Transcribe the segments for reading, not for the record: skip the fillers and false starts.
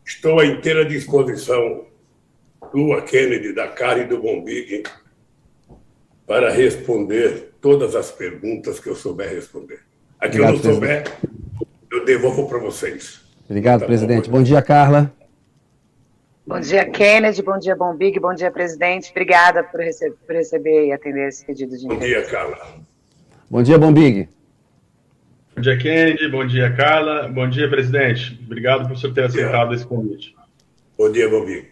Estou à inteira disposição, Lua Kennedy, da CAR e do Bombig, para responder todas as perguntas que eu souber responder. A que eu não souber, eu devolvo para vocês. Obrigado, presidente. Bom dia, Carla. Bom dia, Kennedy. Bom dia, Bombig. Bom dia, presidente. Obrigada por receber e atender esse pedido de entrevista. Bom dia, Carla. Bom dia, Bombig. Bom dia, Kennedy. Bom dia, Carla. Bom dia, presidente. Obrigado por o senhor ter aceitado esse convite. Bom dia, Bombig.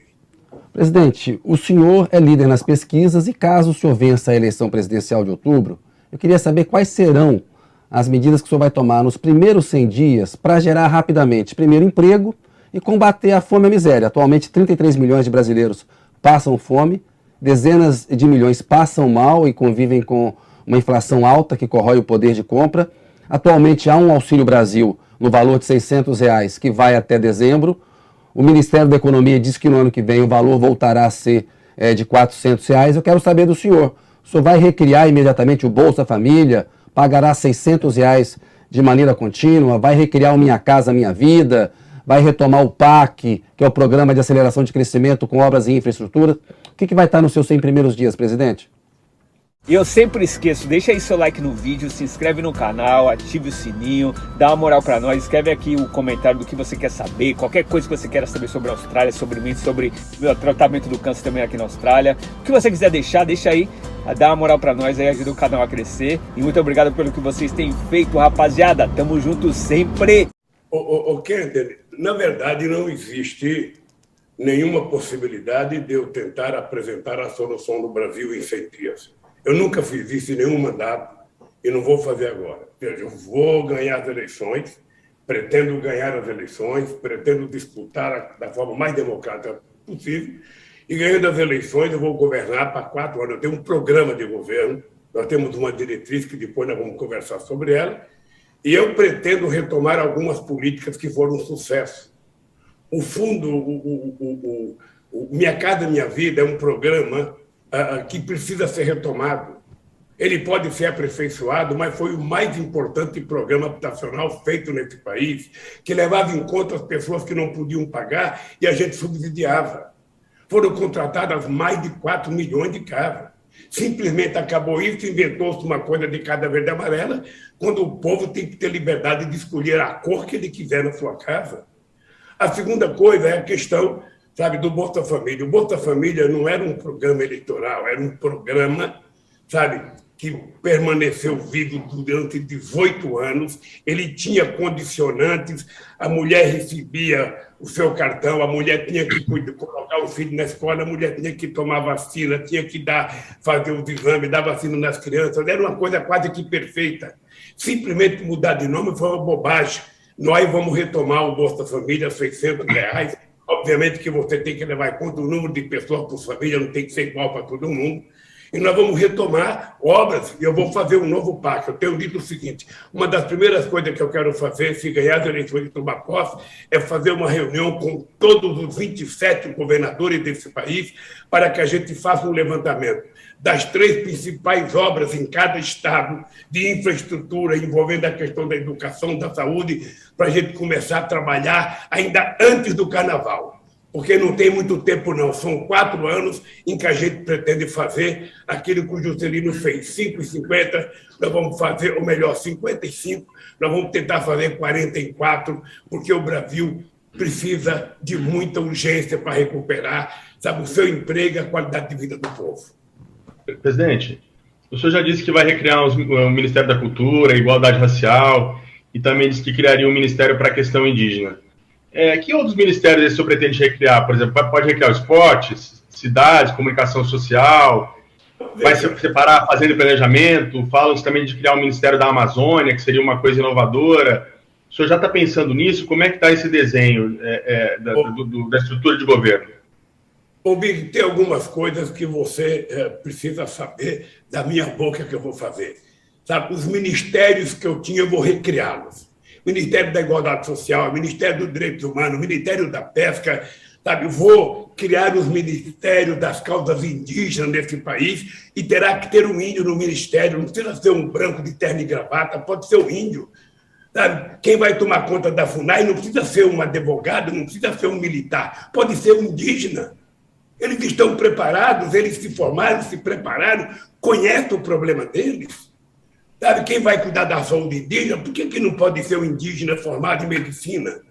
Presidente, o senhor é líder nas pesquisas e caso o senhor vença a eleição presidencial de outubro, eu queria saber quais serão as medidas que o senhor vai tomar nos primeiros 100 dias para gerar rapidamente, primeiro, emprego e combater a fome e a miséria. Atualmente, 33 milhões de brasileiros passam fome, dezenas de milhões passam mal e convivem com uma inflação alta que corrói o poder de compra. Atualmente, há um Auxílio Brasil no valor de R$600 que vai até dezembro. O Ministério da Economia diz que no ano que vem o valor voltará a ser de R$400. Eu quero saber do senhor. O senhor vai recriar imediatamente o Bolsa Família? Pagará R$600 de maneira contínua? Vai recriar o Minha Casa Minha Vida? Vai retomar o PAC, que é o Programa de Aceleração de Crescimento com Obras e Infraestrutura? O que vai estar nos seus 100 primeiros dias, presidente? E eu sempre esqueço, deixa aí seu like no vídeo, se inscreve no canal, ative o sininho, dá uma moral pra nós, escreve aqui o comentário do que você quer saber, qualquer coisa que você queira saber sobre a Austrália, sobre mim, sobre o tratamento do câncer também aqui na Austrália. O que você quiser deixar, deixa aí, dá uma moral pra nós aí, ajuda o canal a crescer. E muito obrigado pelo que vocês têm feito, rapaziada, tamo junto sempre! Kennedy, na verdade não existe nenhuma possibilidade de eu tentar apresentar a solução do Brasil em 100 dias. Eu nunca fiz isso em nenhum mandato e não vou fazer agora. Eu vou ganhar as eleições, pretendo ganhar as eleições, pretendo disputar da forma mais democrática possível e ganhando as eleições eu vou governar para 4 anos. Eu tenho um programa de governo, nós temos uma diretriz que depois nós vamos conversar sobre ela e eu pretendo retomar algumas políticas que foram um sucesso. O fundo, o Minha Casa Minha Vida é um programa que precisa ser retomado. Ele pode ser aperfeiçoado, mas foi o mais importante programa habitacional feito nesse país, que levava em conta as pessoas que não podiam pagar e a gente subsidiava. Foram contratadas mais de 4 milhões de casas. Simplesmente acabou isso, inventou-se uma coisa de casa verde e amarela, quando o povo tem que ter liberdade de escolher a cor que ele quiser na sua casa. A segunda coisa é a questão, sabe, do Bolsa Família. O Bolsa Família não era um programa eleitoral, era um programa, sabe, que permaneceu vivo durante 18 anos. Ele tinha condicionantes, a mulher recebia o seu cartão, a mulher tinha que colocar o filho na escola, a mulher tinha que tomar vacina, tinha que fazer os exames, dar vacina nas crianças. Era uma coisa quase que perfeita. Simplesmente mudar de nome foi uma bobagem. Nós vamos retomar o Bolsa Família, R$600. Obviamente que você tem que levar em conta o número de pessoas por família, não tem que ser igual para todo mundo. E nós vamos retomar obras e eu vou fazer um novo PAC. Eu tenho dito o seguinte, uma das primeiras coisas que eu quero fazer, se ganhar as eleições de tomar posse, é fazer uma reunião com todos os 27 governadores desse país para que a gente faça um levantamento das 3 principais obras em cada estado de infraestrutura envolvendo a questão da educação, da saúde, para a gente começar a trabalhar ainda antes do carnaval. Porque não tem muito tempo, não. São 4 anos em que a gente pretende fazer aquilo que o Juscelino fez. 5,50, nós vamos fazer, ou melhor, 55, nós vamos tentar fazer 44, porque o Brasil precisa de muita urgência para recuperar, sabe, o seu emprego e a qualidade de vida do povo. Presidente, o senhor já disse que vai recriar o Ministério da Cultura, Igualdade Racial, e também disse que criaria um Ministério para a questão indígena. Que outros ministérios o senhor pretende recriar? Por exemplo, pode recriar o esporte, cidades, comunicação social, vai separar a fazenda e planejamento, falam também de criar um Ministério da Amazônia, que seria uma coisa inovadora. O senhor já está pensando nisso? Como é que está esse desenho da estrutura de governo? Big, tem algumas coisas que você precisa saber da minha boca que eu vou fazer. Sabe, os ministérios que eu tinha, eu vou recriá-los. Ministério da Igualdade Social, Ministério dos Direitos Humanos, Ministério da Pesca, sabe? Vou criar os ministérios das causas indígenas nesse país e terá que ter um índio no ministério, não precisa ser um branco de terno e gravata, pode ser um índio. Sabe? Quem vai tomar conta da FUNAI não precisa ser um advogado, não precisa ser um militar, pode ser um indígena. Eles estão preparados, eles se formaram, se prepararam, conhecem o problema deles. Sabe, quem vai cuidar da saúde indígena, por que não pode ser um indígena formado em medicina?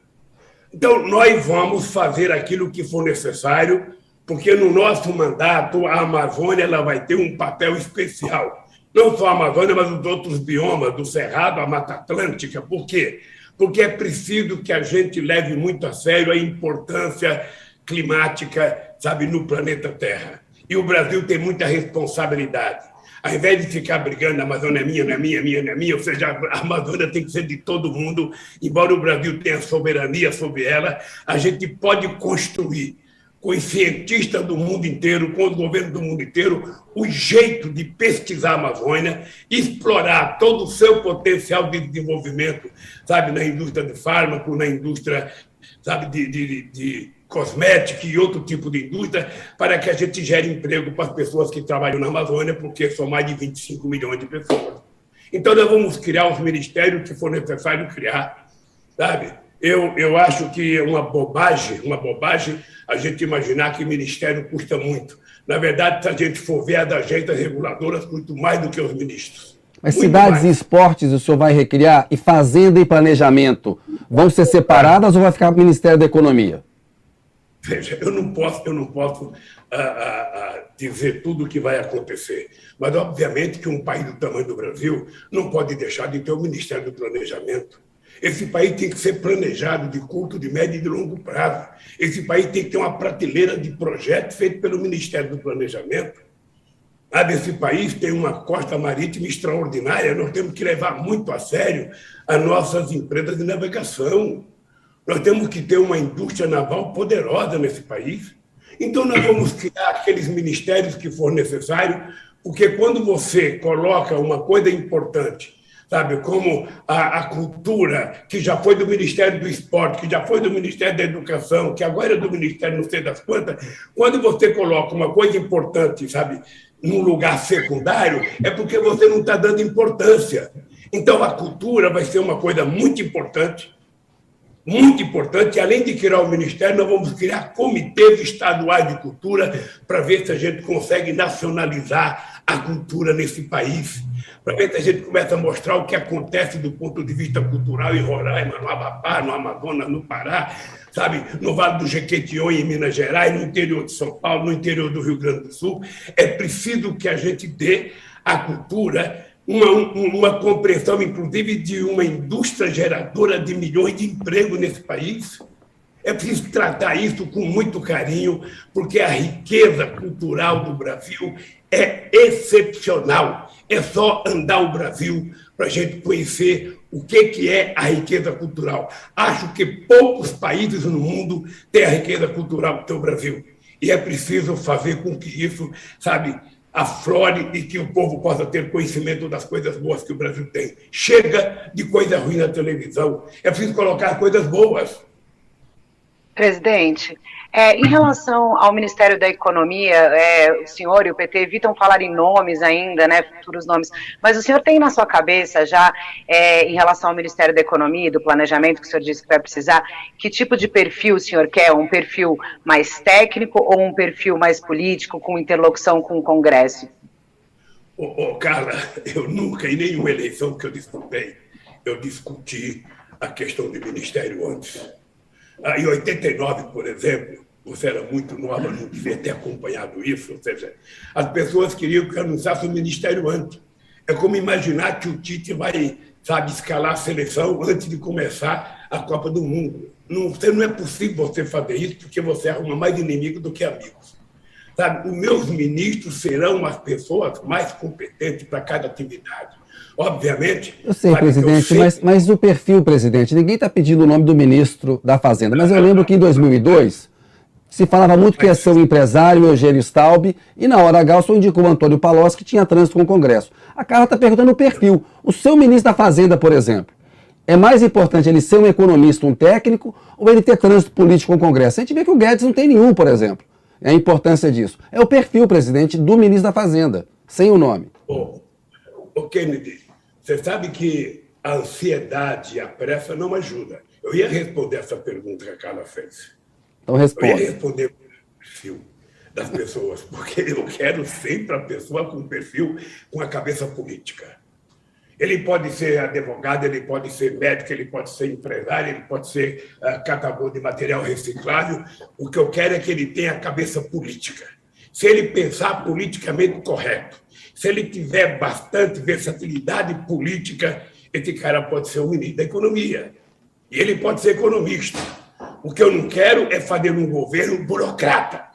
Então, nós vamos fazer aquilo que for necessário, porque no nosso mandato, a Amazônia ela vai ter um papel especial. Não só a Amazônia, mas os outros biomas, do Cerrado, a Mata Atlântica. Por quê? Porque é preciso que a gente leve muito a sério a importância climática, sabe, no planeta Terra. E o Brasil tem muita responsabilidade. Ao invés de ficar brigando, a Amazônia é minha, não é minha, minha, não é minha, ou seja, a Amazônia tem que ser de todo mundo, embora o Brasil tenha soberania sobre ela, a gente pode construir com os cientistas do mundo inteiro, com os governos do mundo inteiro, o jeito de pesquisar a Amazônia, explorar todo o seu potencial de desenvolvimento, sabe, na indústria de fármaco, na indústria, sabe, de cosmética e outro tipo de indústria, para que a gente gere emprego para as pessoas que trabalham na Amazônia, porque são mais de 25 milhões de pessoas. Então, nós vamos criar os ministérios que for necessário criar, sabe? Eu acho que é uma bobagem a gente imaginar que o ministério custa muito. Na verdade, se a gente for ver as agências reguladoras, custa mais do que os ministros. Mas muito cidades mais. e esportes o senhor vai recriar, e fazenda e planejamento vão ser separadas ou vai ficar o Ministério da Economia? Veja, eu não posso dizer tudo o que vai acontecer, mas obviamente que um país do tamanho do Brasil não pode deixar de ter o Ministério do Planejamento. Esse país tem que ser planejado de curto, de médio e de longo prazo. Esse país tem que ter uma prateleira de projetos feito pelo Ministério do Planejamento. Esse país tem uma costa marítima extraordinária, nós temos que levar muito a sério as nossas empresas de navegação. Nós temos que ter uma indústria naval poderosa nesse país. Então, nós vamos criar aqueles ministérios que for necessário, porque quando você coloca uma coisa importante, sabe, como a cultura, que já foi do Ministério do Esporte, que já foi do Ministério da Educação, que agora é do Ministério não sei das quantas, quando você coloca uma coisa importante, sabe, num lugar secundário, é porque você não está dando importância. Então, a cultura vai ser uma coisa muito importante, e além de criar o Ministério, nós vamos criar comitês estaduais de cultura para ver se a gente consegue nacionalizar a cultura nesse país, para ver se a gente começa a mostrar o que acontece do ponto de vista cultural em Roraima, no Amapá, no Amazonas, no Pará, sabe, no Vale do Jequitinhonha, em Minas Gerais, no interior de São Paulo, no interior do Rio Grande do Sul. É preciso que a gente dê à cultura uma compreensão, inclusive, de uma indústria geradora de milhões de empregos nesse país. É preciso tratar isso com muito carinho, porque a riqueza cultural do Brasil é excepcional. É só andar o Brasil para a gente conhecer o que é a riqueza cultural. Acho que poucos países no mundo têm a riqueza cultural que tem o Brasil. E é preciso fazer com que isso, sabe, aflore e que o povo possa ter conhecimento das coisas boas que o Brasil tem. Chega de coisa ruim na televisão. É preciso colocar coisas boas. Presidente, em relação ao Ministério da Economia, o senhor e o PT evitam falar em nomes ainda, né, futuros nomes, mas o senhor tem na sua cabeça já, em relação ao Ministério da Economia e do Planejamento, que o senhor disse que vai precisar, que tipo de perfil o senhor quer? Um perfil mais técnico ou um perfil mais político, com interlocução com o Congresso? Carla, eu nunca, em nenhuma eleição que eu disputei, eu discuti a questão do Ministério antes. Em 89, por exemplo, você era muito nova, não devia ter acompanhado isso, ou seja, as pessoas queriam que eu anunciasse o Ministério antes. É como imaginar que o Tite vai, sabe, escalar a seleção antes de começar a Copa do Mundo. Não é possível você fazer isso, porque você arruma mais inimigos do que amigos. Sabe, os meus ministros serão as pessoas mais competentes para cada atividade. Obviamente... Eu sei, presidente, mas o perfil, presidente, ninguém está pedindo o nome do ministro da Fazenda, mas eu lembro que em 2002 se falava muito que ia ser o empresário Eugênio Staub, e na hora H o senhor indicou o Antônio Palocci, que tinha trânsito com o Congresso. A Carla está perguntando o perfil. O seu ministro da Fazenda, por exemplo, é mais importante ele ser um economista, um técnico, ou ele ter trânsito político com o Congresso? A gente vê que o Guedes não tem nenhum, por exemplo. É a importância disso. É o perfil, presidente, do ministro da Fazenda, sem o nome. Kennedy, você sabe que a ansiedade e a pressa não ajudam. Eu ia responder essa pergunta que a Carla fez. Então responda. Eu ia responder o perfil das pessoas, porque eu quero sempre a pessoa com um perfil com a cabeça política. Ele pode ser advogado, ele pode ser médico, ele pode ser empresário, ele pode ser catador de material reciclável. O que eu quero é que ele tenha a cabeça política. Se ele pensar politicamente correto, se ele tiver bastante versatilidade política, esse cara pode ser o ministro da Economia. E ele pode ser economista. O que eu não quero é fazer um governo burocrata.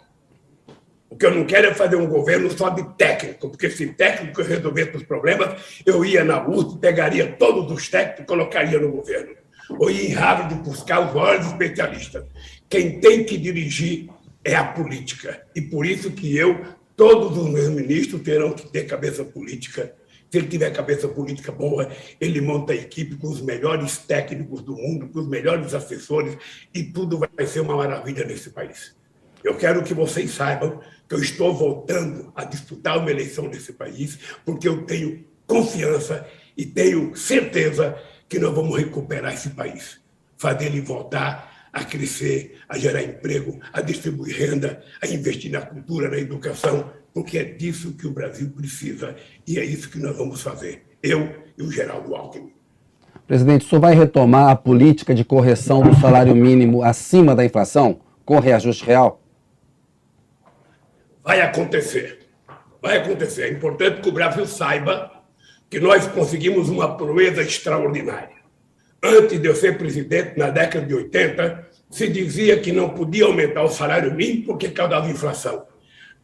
O que eu não quero é fazer um governo só de técnico, porque se técnico resolvesse os problemas, eu ia na USP, pegaria todos os técnicos e colocaria no governo. Ou ia em Harvard buscar os maiores especialistas. Quem tem que dirigir é a política. E por isso que todos os meus ministros terão que ter cabeça política. Se ele tiver cabeça política boa, ele monta a equipe com os melhores técnicos do mundo, com os melhores assessores, e tudo vai ser uma maravilha nesse país. Eu quero que vocês saibam que eu estou voltando a disputar uma eleição nesse país, porque eu tenho confiança e tenho certeza que nós vamos recuperar esse país, fazer ele voltar a crescer, a gerar emprego, a distribuir renda, a investir na cultura, na educação, porque é disso que o Brasil precisa e é isso que nós vamos fazer, eu e o Geraldo Alckmin. Presidente, o senhor vai retomar a política de correção do salário mínimo acima da inflação, com reajuste real? Vai acontecer. Vai acontecer. É importante que o Brasil saiba que nós conseguimos uma proeza extraordinária. Antes de eu ser presidente, na década de 80, se dizia que não podia aumentar o salário mínimo porque causava inflação.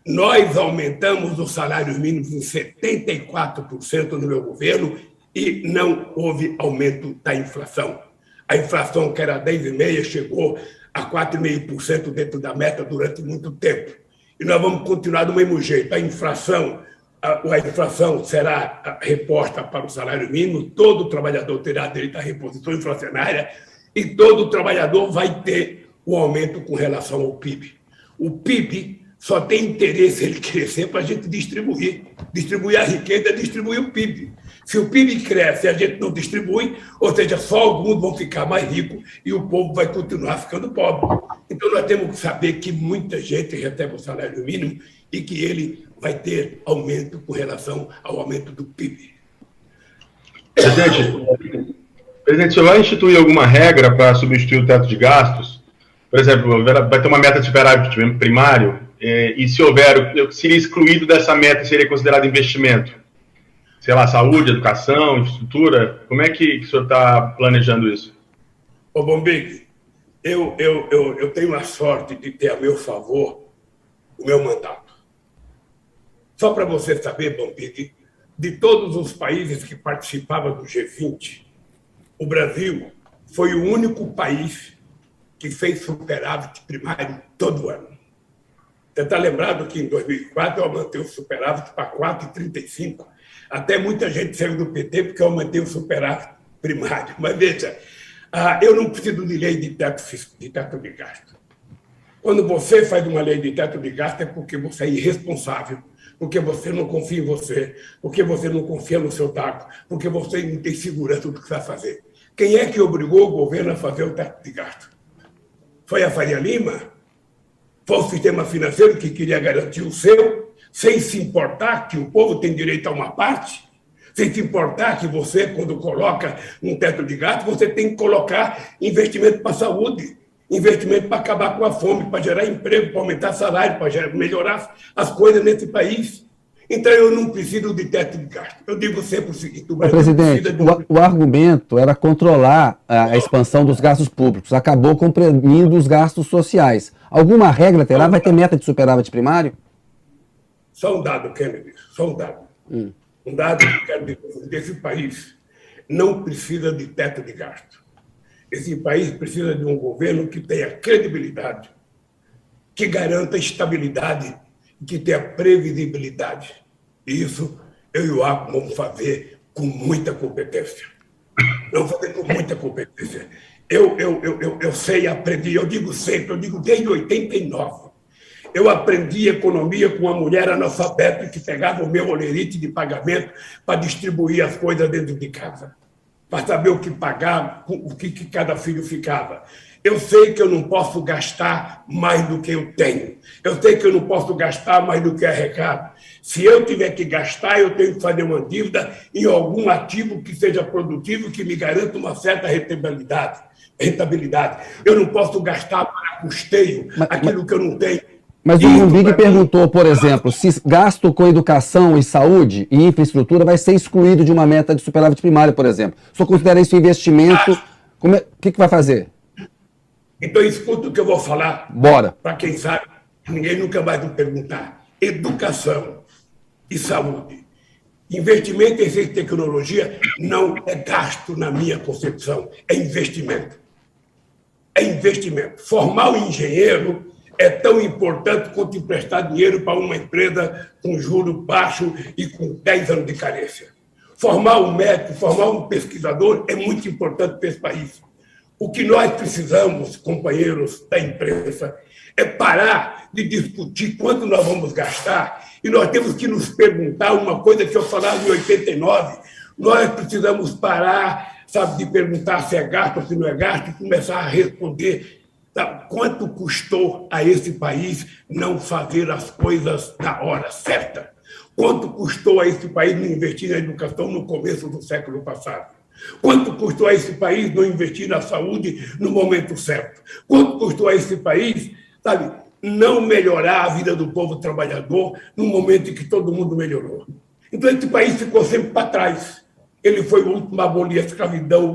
Nós aumentamos o salário mínimo em 74% no meu governo e não houve aumento da inflação. A inflação, que era 10,5%, chegou a 4,5% dentro da meta durante muito tempo. E nós vamos continuar do mesmo jeito. A inflação será reposta para o salário mínimo, todo trabalhador terá direito à reposição inflacionária e todo trabalhador vai ter o aumento com relação ao PIB. O PIB só tem interesse ele crescer para a gente distribuir a riqueza, distribuir o PIB. Se o PIB cresce e a gente não distribui, ou seja, só alguns vão ficar mais ricos e o povo vai continuar ficando pobre. Então, nós temos que saber que muita gente recebe o salário mínimo e que ele vai ter aumento com relação ao aumento do PIB. Presidente, o senhor vai instituir alguma regra para substituir o teto de gastos? Por exemplo, vai ter uma meta de superávit primário, e se houver, seria excluído dessa meta, seria considerado investimento? Sei lá, saúde, educação, infraestrutura? Como é que o senhor está planejando isso? Ô, Bombig, eu tenho a sorte de ter a meu favor o meu mandato. Só para você saber, Bombig, de todos os países que participavam do G20, o Brasil foi o único país que fez superávit primário todo ano. Você está lembrado que em 2004 eu aumentei o superávit para 4,35. Até muita gente saiu do PT porque eu aumentei o superávit primário. Mas veja, eu não preciso de lei de teto de gasto. Quando você faz uma lei de teto de gasto é porque você é irresponsável, porque você não confia em você, porque você não confia no seu taco, porque você não tem segurança do que vai fazer. Quem é que obrigou o governo a fazer o teto de gasto? Foi a Faria Lima? Foi o sistema financeiro que queria garantir o seu, sem se importar que o povo tem direito a uma parte? Sem se importar que você, quando coloca um teto de gasto, você tem que colocar investimento para a saúde, investimento para acabar com a fome, para gerar emprego, para aumentar salário, para melhorar as coisas nesse país. Então, eu não preciso de teto de gasto. Eu digo sempre o seguinte... Presidente, o argumento era controlar a expansão dos gastos públicos. Acabou comprimindo os gastos sociais. Alguma regra terá? Vai ter meta de superávit primário? Só um dado, Kennedy, só um dado. Um dado que eu quero dizer, esse país não precisa de teto de gasto. Esse país precisa de um governo que tenha credibilidade, que garanta estabilidade, que tenha previsibilidade. Isso eu e o Alckmin vamos fazer com muita competência. Vamos fazer com muita competência. Eu sei, aprendi, eu digo sempre, eu digo desde 89. Eu aprendi economia com uma mulher analfabeta que pegava o meu olerite de pagamento para distribuir as coisas dentro de casa. para saber o que pagar, o que cada filho ficava. Eu sei que eu não posso gastar mais do que eu tenho. Eu sei que eu não posso gastar mais do que arrecado. Se eu tiver que gastar, eu tenho que fazer uma dívida em algum ativo que seja produtivo, que me garanta uma certa rentabilidade. Eu não posso gastar para custeio aquilo que eu não tenho. Mas o Rumbig perguntou, por exemplo, se gasto com educação e saúde e infraestrutura vai ser excluído de uma meta de superávit primário, por exemplo. O senhor considera isso investimento? O que vai fazer? Então, escuta o que eu vou falar. Bora. Para quem sabe, ninguém nunca vai me perguntar. Educação e saúde. Investimento em ciência e tecnologia não é gasto na minha concepção, é investimento. É investimento. Formar um engenheiro é tão importante quanto emprestar dinheiro para uma empresa com juro baixo e com 10 anos de carência. Formar um médico, formar um pesquisador é muito importante para esse país. O que nós precisamos, companheiros da imprensa, é parar de discutir quanto nós vamos gastar e nós temos que nos perguntar uma coisa que eu falava em 89. Nós precisamos parar, de perguntar se é gasto ou se não é gasto e começar a responder quanto custou a esse país não fazer as coisas na hora certa. Quanto custou a esse país não investir na educação no começo do século passado? Quanto custou a esse país não investir na saúde no momento certo? Quanto custou a esse país, não melhorar a vida do povo trabalhador no momento em que todo mundo melhorou? Então, esse país ficou sempre para trás. Ele foi o último a abolir a escravidão,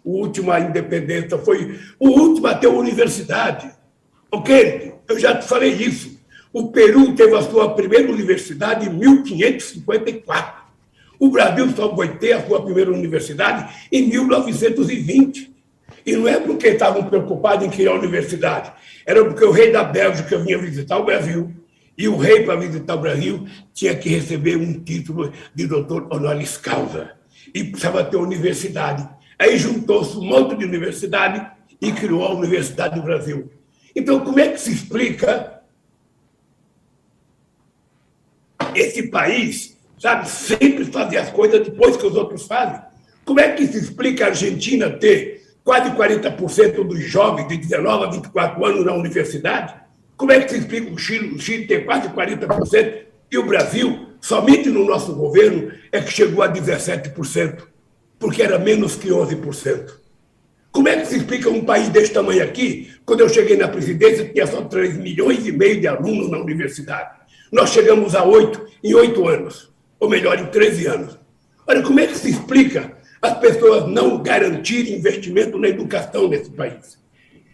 o último a independência, foi o último a ter uma universidade. Ok? Eu já te falei isso. O Peru teve a sua primeira universidade em 1554. O Brasil só foi ter a sua primeira universidade em 1920. E não é porque estavam preocupados em criar a universidade, era porque o rei da Bélgica vinha visitar o Brasil, e o rei, para visitar o Brasil, tinha que receber um título de doutor honoris causa, e precisava ter universidade. Aí juntou-se um monte de universidade e criou a Universidade do Brasil. Então, como é que se explica esse país, sempre fazer as coisas depois que os outros fazem? Como é que se explica a Argentina ter quase 40% dos jovens de 19 a 24 anos na universidade? Como é que se explica o Chile ter quase 40% e o Brasil, somente no nosso governo, é que chegou a 17%, porque era menos que 11%. Como é que se explica um país desse tamanho aqui? Quando eu cheguei na presidência, tinha só 3,5 milhões de alunos na universidade. Nós chegamos a 8 em 8 anos, ou melhor, em 13 anos. Olha, como é que se explica as pessoas não garantirem investimento na educação nesse país?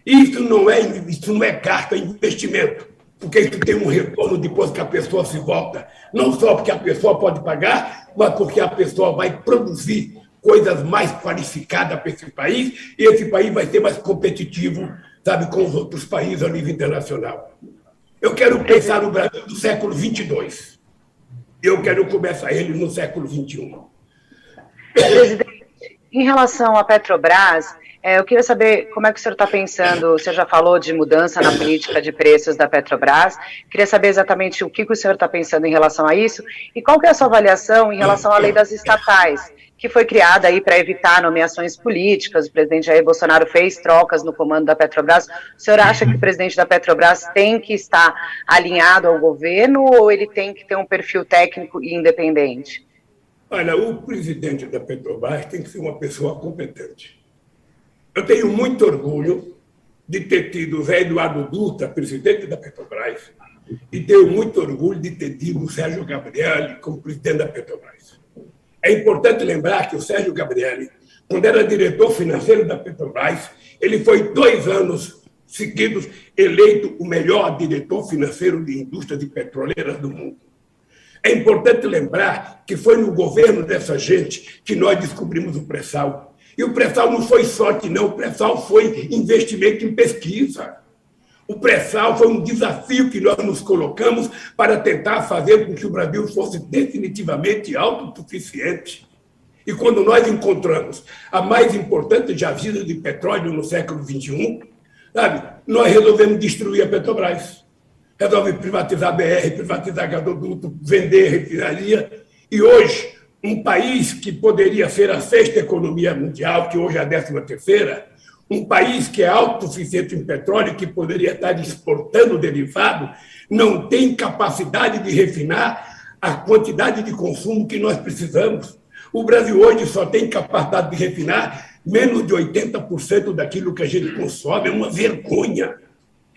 Isso não é gasto, é investimento, porque isso tem um retorno depois que a pessoa se volta. Não só porque a pessoa pode pagar, mas porque a pessoa vai produzir coisas mais qualificadas para esse país, e esse país vai ser mais competitivo, com os outros países a nível internacional. Eu quero pensar no Brasil do século 22. Eu quero começar ele no século 21. Presidente, em relação à Petrobras, eu queria saber como é que o senhor está pensando, o senhor já falou de mudança na política de preços da Petrobras, queria saber exatamente o que o senhor está pensando em relação a isso e qual que é a sua avaliação em relação à lei das estatais, que foi criada aí para evitar nomeações políticas. O presidente Jair Bolsonaro fez trocas no comando da Petrobras. O senhor acha que o presidente da Petrobras tem que estar alinhado ao governo ou ele tem que ter um perfil técnico e independente? Olha, o presidente da Petrobras tem que ser uma pessoa competente. Eu tenho muito orgulho de ter tido o Zé Eduardo Dutra, presidente da Petrobras, e tenho muito orgulho de ter tido o Sérgio Gabrielli como presidente da Petrobras. É importante lembrar que o Sérgio Gabrielli, quando era diretor financeiro da Petrobras, ele foi 2 anos seguidos eleito o melhor diretor financeiro de indústrias petroleiras do mundo. É importante lembrar que foi no governo dessa gente que nós descobrimos o pré-sal. E o pré-sal não foi sorte, não. O pré-sal foi investimento em pesquisa. O pré-sal foi um desafio que nós nos colocamos para tentar fazer com que o Brasil fosse definitivamente autossuficiente. E quando nós encontramos a mais importante jazida de petróleo no século XXI, nós resolvemos destruir a Petrobras. Resolvemos privatizar a BR, privatizar gasoduto, vender refinaria. E hoje, um país que poderia ser a 6ª economia mundial, que hoje é a 13ª, um país que é autossuficiente em petróleo, que poderia estar exportando derivado, não tem capacidade de refinar a quantidade de consumo que nós precisamos. O Brasil hoje só tem capacidade de refinar menos de 80% daquilo que a gente consome. É uma vergonha.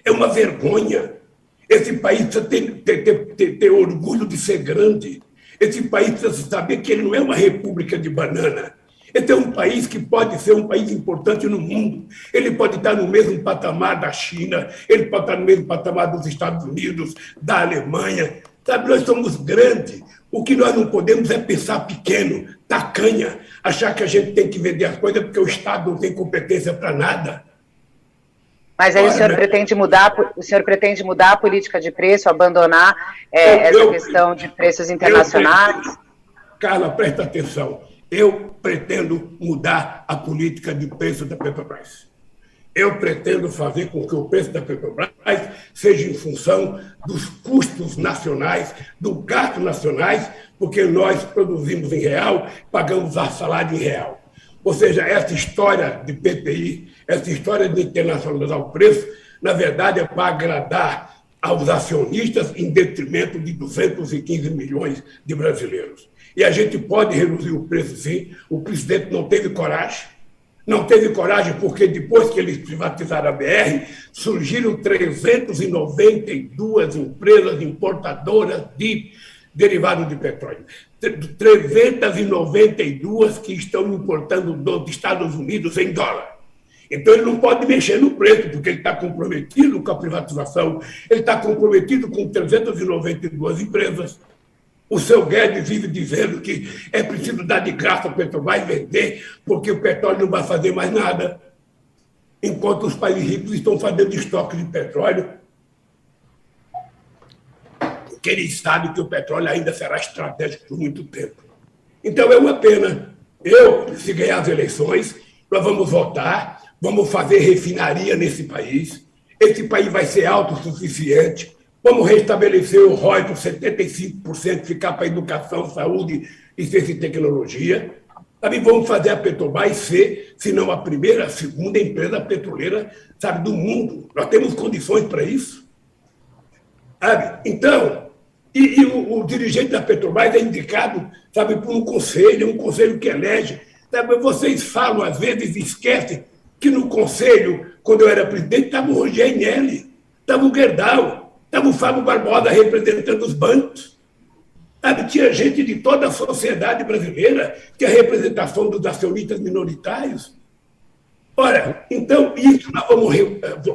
É uma vergonha. Esse país precisa ter orgulho de ser grande. Esse país precisa saber que ele não é uma república de banana. Esse é um país que pode ser um país importante no mundo. Ele pode estar no mesmo patamar da China, ele pode estar no mesmo patamar dos Estados Unidos, da Alemanha. Sabe, nós somos grandes. O que nós não podemos é pensar pequeno, tacanha, achar que a gente tem que vender as coisas porque o Estado não tem competência para nada. Mas aí o senhor pretende mudar a política de preço, abandonar essa questão de preços internacionais? Carla, presta atenção. Eu pretendo mudar a política de preço da Petrobras. Eu pretendo fazer com que o preço da Petrobras seja em função dos custos nacionais, do gasto nacionais, porque nós produzimos em real, pagamos a salário em real. Ou seja, essa história de PPI, essa história de internacionalizar o preço, na verdade é para agradar aos acionistas em detrimento de 215 milhões de brasileiros. E a gente pode reduzir o preço, sim. O presidente não teve coragem. Não teve coragem porque depois que eles privatizaram a BR, surgiram 392 empresas importadoras de derivados de petróleo. 392 que estão importando dos Estados Unidos em dólar. Então ele não pode mexer no preço, porque ele está comprometido com a privatização, ele está comprometido com 392 empresas. O seu Guedes vive dizendo que é preciso dar de graça para o Petrobras vender, porque o petróleo não vai fazer mais nada. Enquanto os países ricos estão fazendo estoque de petróleo, porque eles sabem que o petróleo ainda será estratégico por muito tempo. Então é uma pena. Se ganhar as eleições, nós vamos votar, vamos fazer refinaria nesse país. Esse país vai ser autossuficiente. Vamos restabelecer o ROI por 75%, ficar para educação, saúde e ciência e tecnologia. Sabe, vamos fazer a Petrobras ser, se não a primeira, a segunda empresa petroleira, sabe, do mundo. Nós temos condições para isso. Sabe? Então, o dirigente da Petrobras é indicado, sabe, por um conselho que elege. Sabe, vocês falam, às vezes, esquecem que no conselho, quando eu era presidente, estava o Rogério Nelly, estava o Gerdau, estava o Fábio Barbosa representando os bancos. Sabe, tinha gente de toda a sociedade brasileira, que é a representação dos acionistas minoritários. Ora, então, isso nós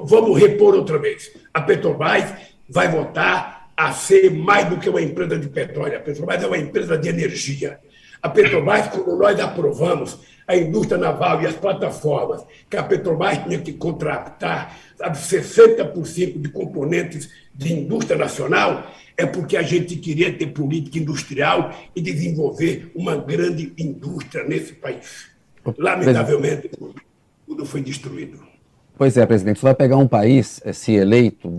vamos repor outra vez. A Petrobras vai voltar a ser mais do que uma empresa de petróleo. A Petrobras é uma empresa de energia. A Petrobras, quando nós aprovamos a indústria naval e as plataformas, que a Petrobras tinha que contratar, sabe, 60% de componentes de indústria nacional, é porque a gente queria ter política industrial e desenvolver uma grande indústria nesse país. Lamentavelmente, tudo foi destruído. Pois é, presidente, você vai pegar um país, se eleito,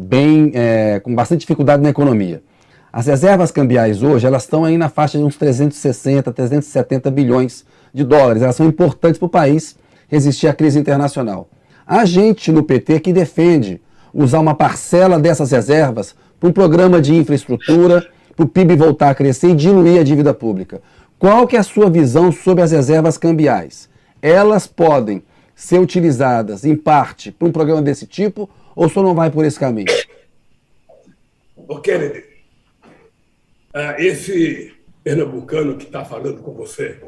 com bastante dificuldade na economia. As reservas cambiais hoje, elas estão aí na faixa de uns 360, 370 bilhões de dólares. Elas são importantes para o país resistir à crise internacional. Há gente no PT que defende usar uma parcela dessas reservas para um programa de infraestrutura, para o PIB voltar a crescer e diluir a dívida pública. Qual que é a sua visão sobre as reservas cambiais? Elas podem ser utilizadas, em parte, para um programa desse tipo, ou só não vai por esse caminho? Kennedy, esse pernambucano que está falando com você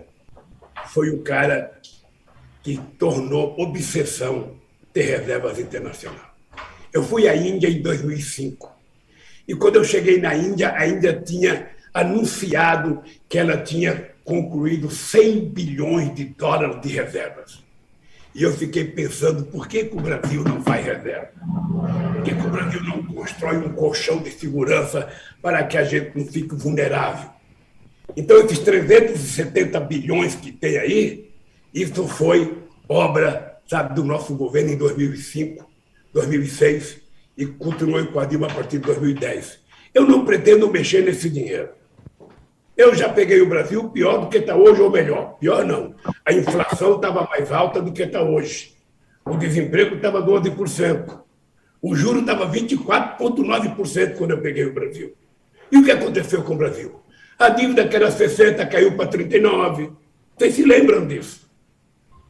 foi um cara que tornou obsessão ter reservas internacionais. Eu fui à Índia em 2005 e quando eu cheguei na Índia, a Índia tinha anunciado que ela tinha concluído 100 bilhões de dólares de reservas. E eu fiquei pensando, por que o Brasil não faz reserva? Por que o Brasil não constrói um colchão de segurança para que a gente não fique vulnerável? Então, esses 370 bilhões que tem aí, isso foi obra, sabe, do nosso governo em 2005, 2006, e continuou com a Dilma a partir de 2010. Eu não pretendo mexer nesse dinheiro. Eu já peguei o Brasil pior do que está hoje, ou melhor. Pior não. A inflação estava mais alta do que está hoje. O desemprego estava 12%. O juro estava 24,9% quando eu peguei o Brasil. E o que aconteceu com o Brasil? A dívida que era 60% caiu para 39%. Vocês se lembram disso?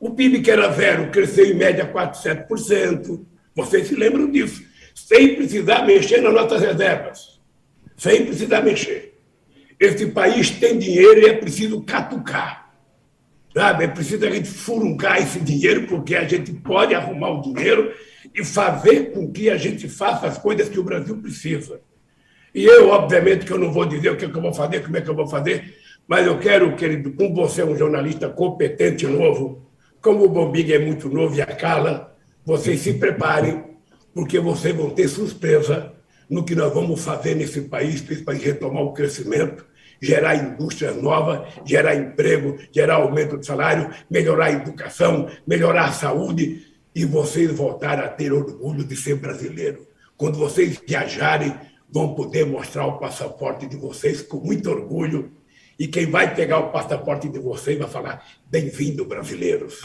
O PIB que era 0 cresceu em média 4, 7%. Vocês se lembram disso? Sem precisar mexer nas nossas reservas. Sem precisar mexer. Esse país tem dinheiro e é preciso catucar. Sabe? É preciso a gente furuncar esse dinheiro, porque a gente pode arrumar o dinheiro e fazer com que a gente faça as coisas que o Brasil precisa. E eu, obviamente, que eu não vou dizer o que eu vou fazer, como é que eu vou fazer, mas eu quero, querido, como você é um jornalista competente novo, como o Bombig é muito novo e a Carla, vocês se preparem, porque vocês vão ter surpresa no que nós vamos fazer nesse país para retomar o crescimento, gerar indústrias novas, gerar emprego, gerar aumento de salário, melhorar a educação, melhorar a saúde e vocês voltarem a ter orgulho de ser brasileiro. Quando vocês viajarem, vão poder mostrar o passaporte de vocês com muito orgulho e quem vai pegar o passaporte de vocês vai falar: bem-vindo, brasileiros.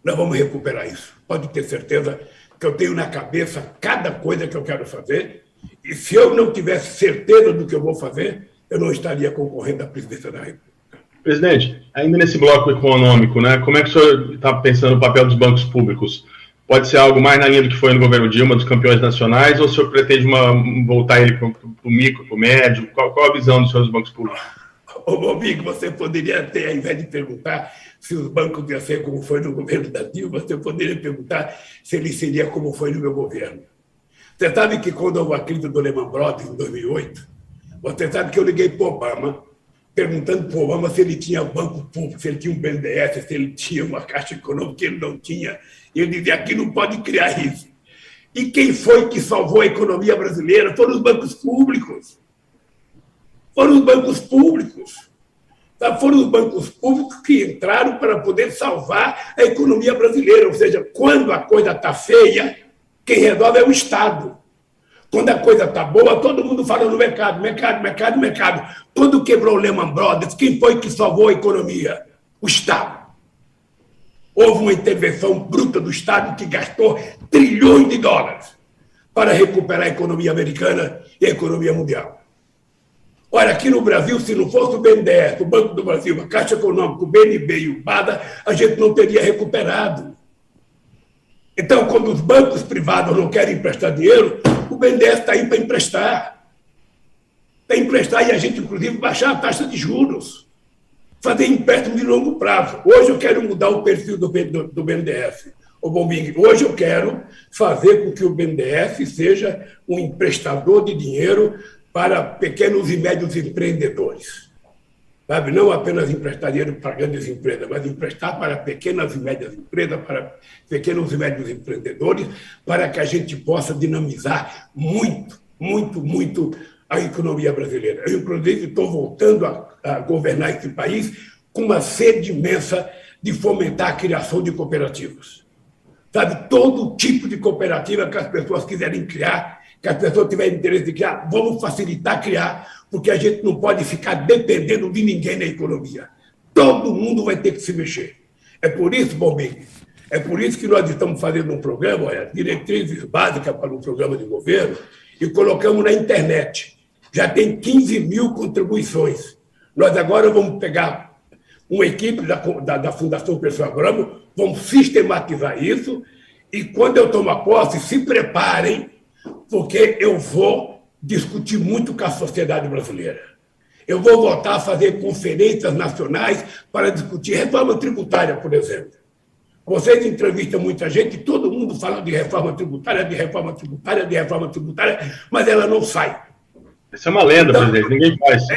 Nós vamos recuperar isso. Pode ter certeza que eu tenho na cabeça cada coisa que eu quero fazer e se eu não tivesse certeza do que eu vou fazer, eu não estaria concorrendo à presidência da República. Presidente, ainda nesse bloco econômico, né, como é que o senhor está pensando no papel dos bancos públicos? Pode ser algo mais na linha do que foi no governo Dilma, dos campeões nacionais, ou o senhor pretende voltar ele para o micro, para o médio? Qual a visão do senhor dos bancos públicos? Ô, amigo, você poderia ter, ao invés de perguntar se os bancos iam ser como foi no governo da Dilma, você poderia perguntar se ele seria como foi no meu governo. Você sabe que quando houve a crise do Lehman Brothers, em 2008, você sabe que eu liguei para o Obama, perguntando para o Obama se ele tinha banco público, se ele tinha um BNDES, se ele tinha uma caixa econômica, que ele não tinha. E ele dizia: aqui não pode criar isso. E quem foi que salvou a economia brasileira? Foram os bancos públicos. Foram os bancos públicos. Foram os bancos públicos que entraram para poder salvar a economia brasileira. Ou seja, quando a coisa está feia, quem resolve é o Estado. Quando a coisa está boa, todo mundo fala no mercado, mercado, mercado, mercado. Quando quebrou o Lehman Brothers, quem foi que salvou a economia? O Estado. Houve uma intervenção bruta do Estado que gastou trilhões de dólares para recuperar a economia americana e a economia mundial. Olha, aqui no Brasil, se não fosse o BNDES, o Banco do Brasil, a Caixa Econômica, o BNB e o BADA, a gente não teria recuperado. Então, quando os bancos privados não querem emprestar dinheiro, o BNDES está aí para emprestar. Para emprestar e a gente, inclusive, baixar a taxa de juros. Fazer empréstimo de longo prazo. Hoje eu quero mudar o perfil do BNDES. O Bombig, hoje eu quero fazer com que o BNDES seja um emprestador de dinheiro para pequenos e médios empreendedores. Sabe? Não apenas emprestar dinheiro para grandes empresas, mas emprestar para pequenas e médias empresas, para pequenos e médios empreendedores, para que a gente possa dinamizar muito, muito, muito a economia brasileira. Eu, inclusive, estou voltando a governar esse país com uma sede imensa de fomentar a criação de cooperativas. Sabe? Todo tipo de cooperativa que as pessoas quiserem criar, que as pessoas tiverem interesse de criar, vamos facilitar criar, porque a gente não pode ficar dependendo de ninguém na economia. Todo mundo vai ter que se mexer. É por isso, Bombig, é por isso que nós estamos fazendo um programa, olha, diretrizes básicas para um programa de governo, e colocamos na internet. Já tem 15 mil contribuições. Nós agora vamos pegar uma equipe da Fundação Pessoa Abramo, vamos sistematizar isso, e quando eu tomar posse, se preparem, porque eu vou discutir muito com a sociedade brasileira. Eu vou voltar a fazer conferências nacionais para discutir reforma tributária, por exemplo. Vocês entrevistam muita gente, todo mundo fala de reforma tributária, de reforma tributária, de reforma tributária, mas ela não sai. Isso é uma lenda, então, presidente, ninguém faz.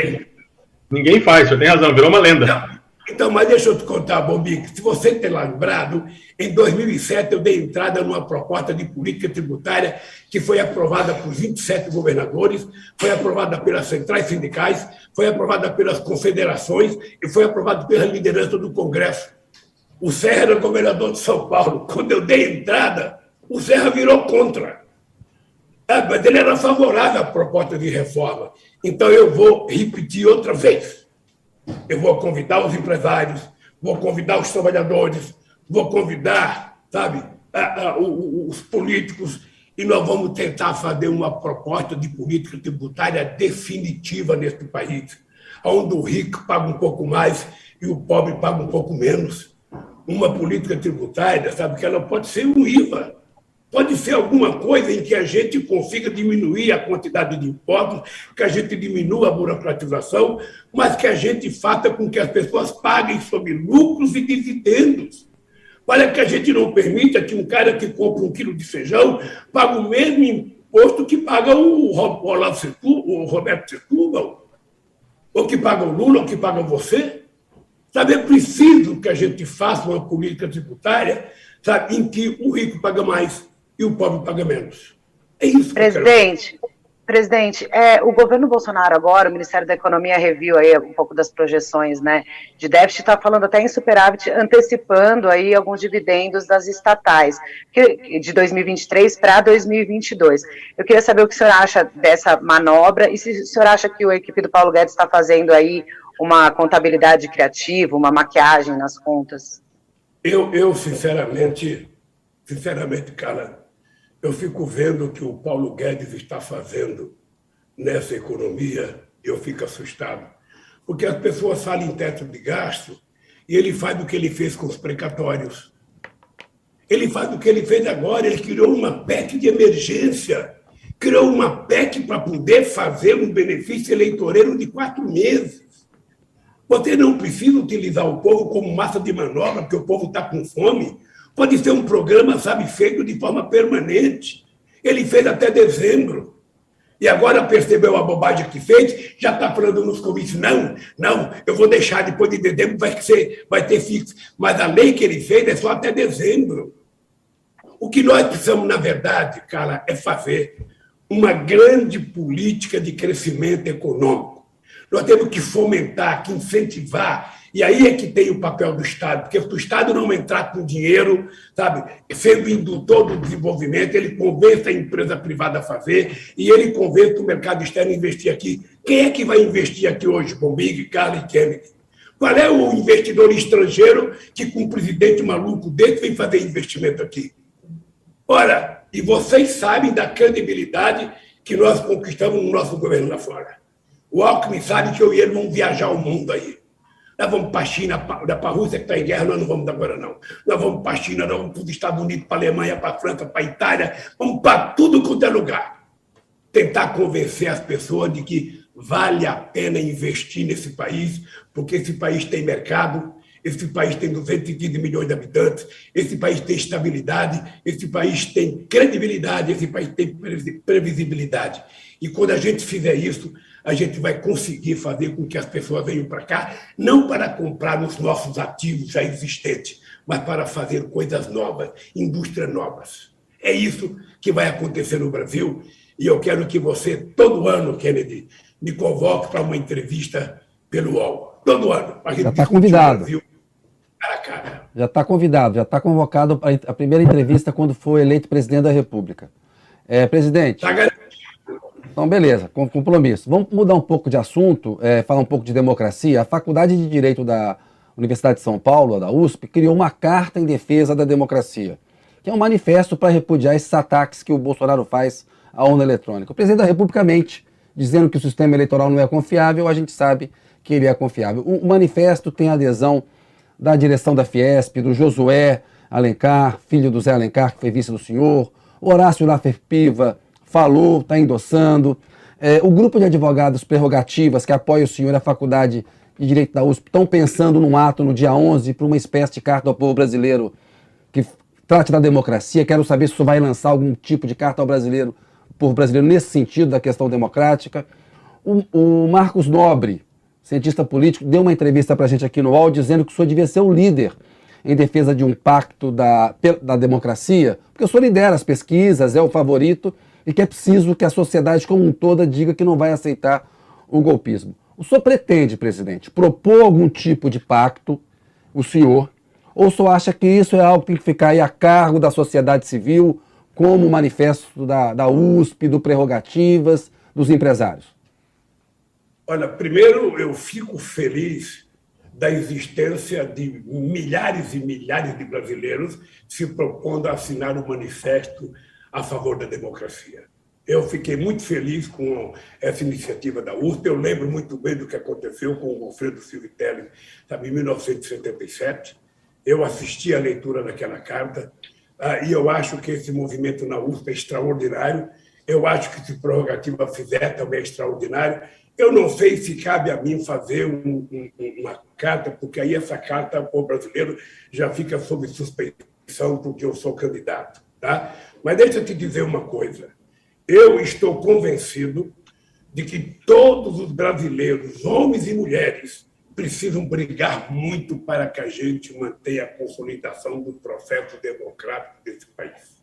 Ninguém faz, você tem razão, virou uma lenda. Então, mas deixa eu te contar, Bombig, se você ter lembrado, em 2007 eu dei entrada numa proposta de política tributária que foi aprovada por 27 governadores, foi aprovada pelas centrais sindicais, foi aprovada pelas confederações e foi aprovada pela liderança do Congresso. O Serra era governador de São Paulo. Quando eu dei entrada, o Serra virou contra. Mas ele era favorável à proposta de reforma. Então eu vou repetir outra vez. Eu vou convidar os empresários, vou convidar os trabalhadores, vou convidar, sabe, os políticos, e nós vamos tentar fazer uma proposta de política tributária definitiva neste país, onde o rico paga um pouco mais e o pobre paga um pouco menos. Uma política tributária, sabe, que ela pode ser um IVA, pode ser alguma coisa em que a gente consiga diminuir a quantidade de impostos, que a gente diminua a burocratização, mas que a gente faça com que as pessoas paguem sobre lucros e dividendos. Para que a gente não permita que um cara que compra 1 quilo de feijão pague o mesmo imposto que paga o Roberto Setúbal, ou que paga o Lula, ou que paga você. Sabe, é preciso que a gente faça uma política tributária, sabe, em que o rico paga mais e o pobre paga menos. É isso que Presidente, o governo Bolsonaro agora, o Ministério da Economia reviu aí um pouco das projeções, né, de déficit, está falando até em superávit, antecipando aí alguns dividendos das estatais, de 2023 para 2022. Eu queria saber o que o senhor acha dessa manobra e se o senhor acha que a equipe do Paulo Guedes está fazendo aí uma contabilidade criativa, uma maquiagem nas contas. Eu sinceramente, cara, eu fico vendo o que o Paulo Guedes está fazendo nessa economia e eu fico assustado. Porque as pessoas falam em teto de gasto e ele faz o que ele fez com os precatórios. Ele faz o que ele fez agora, ele criou uma PEC de emergência, criou uma PEC para poder fazer um benefício eleitoreiro de 4 meses. Você não precisa utilizar o povo como massa de manobra, porque o povo está com fome. Pode ser um programa, sabe, feito de forma permanente. Ele fez até dezembro. E agora percebeu a bobagem que fez, já está falando nos comícios. Não, eu vou deixar depois de dezembro, vai ter fixo. Mas a lei que ele fez é só até dezembro. O que nós precisamos, na verdade, cara, é fazer uma grande política de crescimento econômico. Nós temos que fomentar, que incentivar. E aí é que tem o papel do Estado, porque se o Estado não entrar com dinheiro, sabe, sendo indutor do desenvolvimento, ele convence a empresa privada a fazer e ele convence o mercado externo a investir aqui. Quem é que vai investir aqui hoje? Bombig, Carla e Kennedy. Qual é o investidor estrangeiro que com um presidente maluco desse vem fazer investimento aqui? Ora, e vocês sabem da credibilidade que nós conquistamos no nosso governo lá fora. O Alckmin sabe que eu e ele vamos viajar o mundo aí. Nós vamos para a China, para a Rússia que está em guerra, nós não vamos agora não. Nós vamos para a China, nós vamos para os Estados Unidos, para a Alemanha, para a França, para a Itália, vamos para tudo quanto é lugar. Tentar convencer as pessoas de que vale a pena investir nesse país, porque esse país tem mercado, esse país tem 215 milhões de habitantes, esse país tem estabilidade, esse país tem credibilidade, esse país tem previsibilidade. E quando a gente fizer isso, a gente vai conseguir fazer com que as pessoas venham para cá, não para comprar nos nossos ativos já existentes, mas para fazer coisas novas, indústrias novas. É isso que vai acontecer no Brasil e eu quero que você, todo ano, Kennedy, me convoque para uma entrevista pelo UOL. Todo ano. Já está convidado. Cara a cara. Já está convidado, já está convocado para a primeira entrevista quando for eleito presidente da República. Presidente... Está garantido. Então, beleza, com compromisso. Vamos mudar um pouco de assunto, falar um pouco de democracia. A Faculdade de Direito da Universidade de São Paulo, da USP, criou uma carta em defesa da democracia, que é um manifesto para repudiar esses ataques que o Bolsonaro faz à urna eletrônica. O presidente da República mente, dizendo que o sistema eleitoral não é confiável, a gente sabe que ele é confiável. O manifesto tem adesão da direção da Fiesp, do Josué Alencar, filho do Zé Alencar, que foi vice do senhor, Horácio Laffer Piva, falou, está endossando. O grupo de advogados prerrogativas que apoia o senhor e a Faculdade de Direito da USP estão pensando num ato no dia 11 para uma espécie de carta ao povo brasileiro que trate da democracia. Quero saber se o senhor vai lançar algum tipo de carta ao povo brasileiro nesse sentido da questão democrática. O Marcos Nobre, cientista político, deu uma entrevista para a gente aqui no UOL dizendo que o senhor devia ser o líder em defesa de um pacto da democracia, porque o senhor lidera as pesquisas, é o favorito, e que é preciso que a sociedade como um todo diga que não vai aceitar o golpismo. O senhor pretende, presidente, propor algum tipo de pacto, o senhor, ou o senhor acha que isso é algo que tem que ficar aí a cargo da sociedade civil, como o manifesto da USP, do Prerrogativas, dos empresários? Olha, primeiro eu fico feliz da existência de milhares e milhares de brasileiros se propondo a assinar um manifesto a favor da democracia. Eu fiquei muito feliz com essa iniciativa da USP. Eu lembro muito bem do que aconteceu com o Alfredo Silvitelli, sabe, em 1977. Eu assisti à leitura daquela carta e eu acho que esse movimento na USP é extraordinário. Eu acho que se Prerrogativa fizer também é extraordinário. Eu não sei se cabe a mim fazer uma carta, porque aí essa carta, o brasileiro já fica sob suspeição porque eu sou candidato. Tá? Mas deixa eu te dizer uma coisa. Eu estou convencido de que todos os brasileiros, homens e mulheres, precisam brigar muito para que a gente mantenha a consolidação do processo democrático desse país.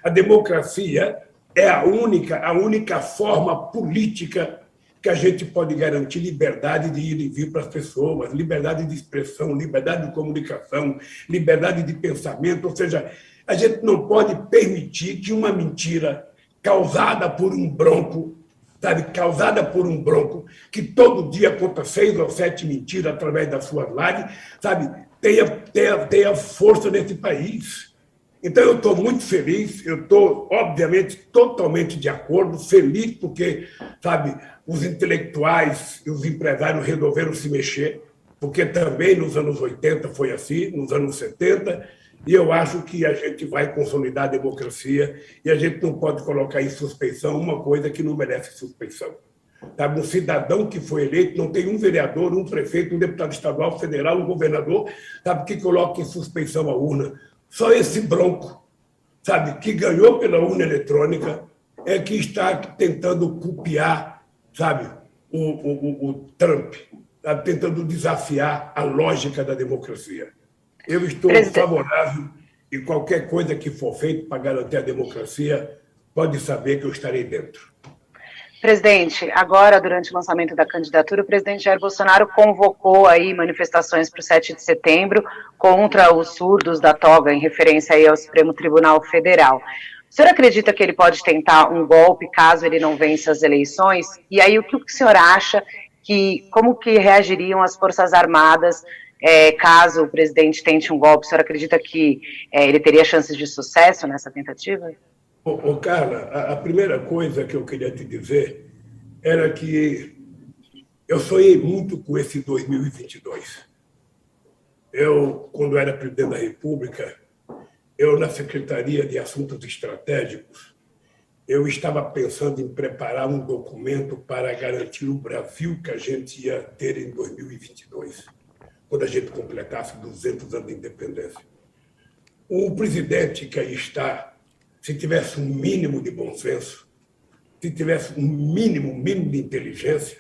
A democracia é a única forma política que a gente pode garantir liberdade de ir e vir para as pessoas, liberdade de expressão, liberdade de comunicação, liberdade de pensamento. Ou seja, a gente não pode permitir que uma mentira causada por um bronco, sabe, causada por um bronco, que todo dia conta 6 ou 7 mentiras através das suas lives, sabe, tenha força nesse país. Então, eu estou muito feliz, eu estou, obviamente, totalmente de acordo, feliz porque, sabe, os intelectuais e os empresários resolveram se mexer, porque também nos anos 80 foi assim, nos anos 70, e eu acho que a gente vai consolidar a democracia e a gente não pode colocar em suspeição uma coisa que não merece suspeição. Sabe, um cidadão que foi eleito, não tem um vereador, um prefeito, um deputado estadual, federal, um governador, sabe, que coloca em suspeição a urna. Só esse bronco, sabe, que ganhou pela urna eletrônica, é que está tentando copiar, sabe, o Trump, sabe, tentando desafiar a lógica da democracia. Eu estou favorável e qualquer coisa que for feita para garantir a democracia, pode saber que eu estarei dentro. Presidente, agora, durante o lançamento da candidatura, o presidente Jair Bolsonaro convocou aí manifestações para o 7 de setembro contra os surdos da toga, em referência aí ao Supremo Tribunal Federal. O senhor acredita que ele pode tentar um golpe caso ele não vença as eleições? E aí, o que o senhor acha como que reagiriam as Forças Armadas caso o presidente tente um golpe? O senhor acredita que ele teria chances de sucesso nessa tentativa? Carla, a primeira coisa que eu queria te dizer era que eu sonhei muito com esse 2022. Quando era presidente da República, na Secretaria de Assuntos Estratégicos, eu estava pensando em preparar um documento para garantir o Brasil que a gente ia ter em 2022. Quando a gente completasse 200 anos de independência. O presidente que aí está, se tivesse um mínimo de bom senso, se tivesse um mínimo de inteligência,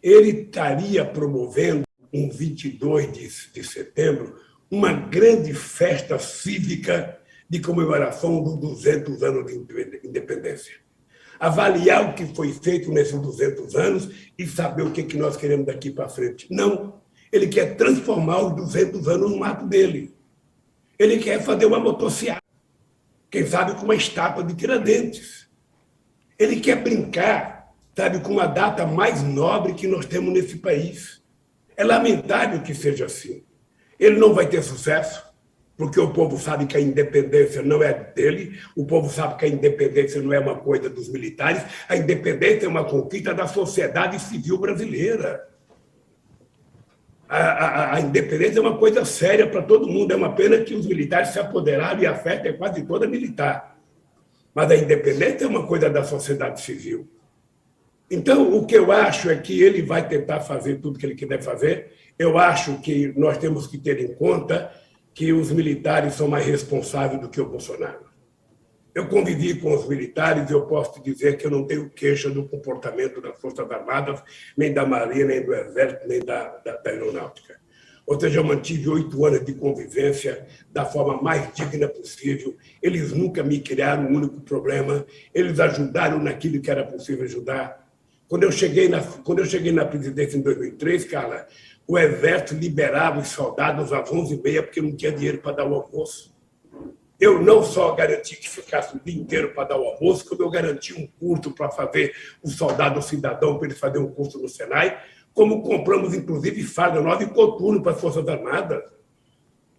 ele estaria promovendo, um 22 de setembro, uma grande festa cívica de comemoração dos 200 anos de independência. Avaliar o que foi feito nesses 200 anos e saber o que nós queremos daqui para frente. Não. Ele quer transformar os 200 anos no ato dele. Ele quer fazer uma motociata, quem sabe com uma estátua de Tiradentes. Ele quer brincar, sabe, com uma data mais nobre que nós temos nesse país. É lamentável que seja assim. Ele não vai ter sucesso, porque o povo sabe que a independência não é dele, o povo sabe que a independência não é uma coisa dos militares, a independência é uma conquista da sociedade civil brasileira. A independência é uma coisa séria para todo mundo. É uma pena que os militares se apoderaram e a festa é quase toda militar. Mas a independência é uma coisa da sociedade civil. Então, o que eu acho é que ele vai tentar fazer tudo que ele quiser fazer. Eu acho que nós temos que ter em conta que os militares são mais responsáveis do que o Bolsonaro. Eu convivi com os militares e eu posso te dizer que eu não tenho queixa do comportamento das Forças Armadas, nem da Marinha, nem do Exército, nem da Aeronáutica. Ou seja, eu mantive 8 anos de convivência da forma mais digna possível. Eles nunca me criaram um único problema. Eles ajudaram naquilo que era possível ajudar. Quando eu cheguei na presidência em 2003, Carla, o Exército liberava os soldados às 11h30 porque não tinha dinheiro para dar o almoço. Eu não só garanti que ficasse o dia inteiro para dar o almoço, como eu garanti um curso para fazer o soldado cidadão, para ele fazer um curso no Senai, como compramos, inclusive, farda nova e coturno para as Forças Armadas.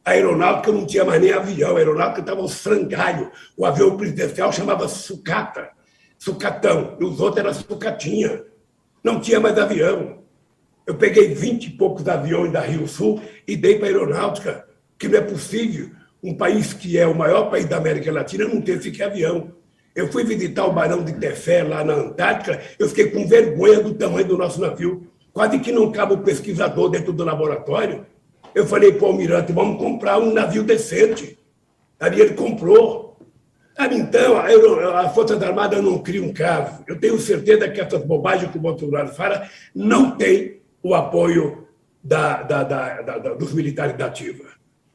A aeronáutica não tinha mais nem avião, a aeronáutica estava aos frangalhos. O avião presidencial chamava sucata, sucatão, e os outros eram sucatinha. Não tinha mais avião. Eu peguei 20 e poucos aviões da Rio Sul e dei para a aeronáutica, que não é possível um país que é o maior país da América Latina não ter sequer avião. Eu fui visitar o Barão de Tefé, lá na Antártica, eu fiquei com vergonha do tamanho do nosso navio. Quase que não cabe o pesquisador dentro do laboratório. Eu falei para o almirante, vamos comprar um navio decente. Aí ele comprou. Então, a Força Armada não cria um caso. Eu tenho certeza que essas bobagens que o Bolsonaro fala não tem o apoio dos militares da ativa.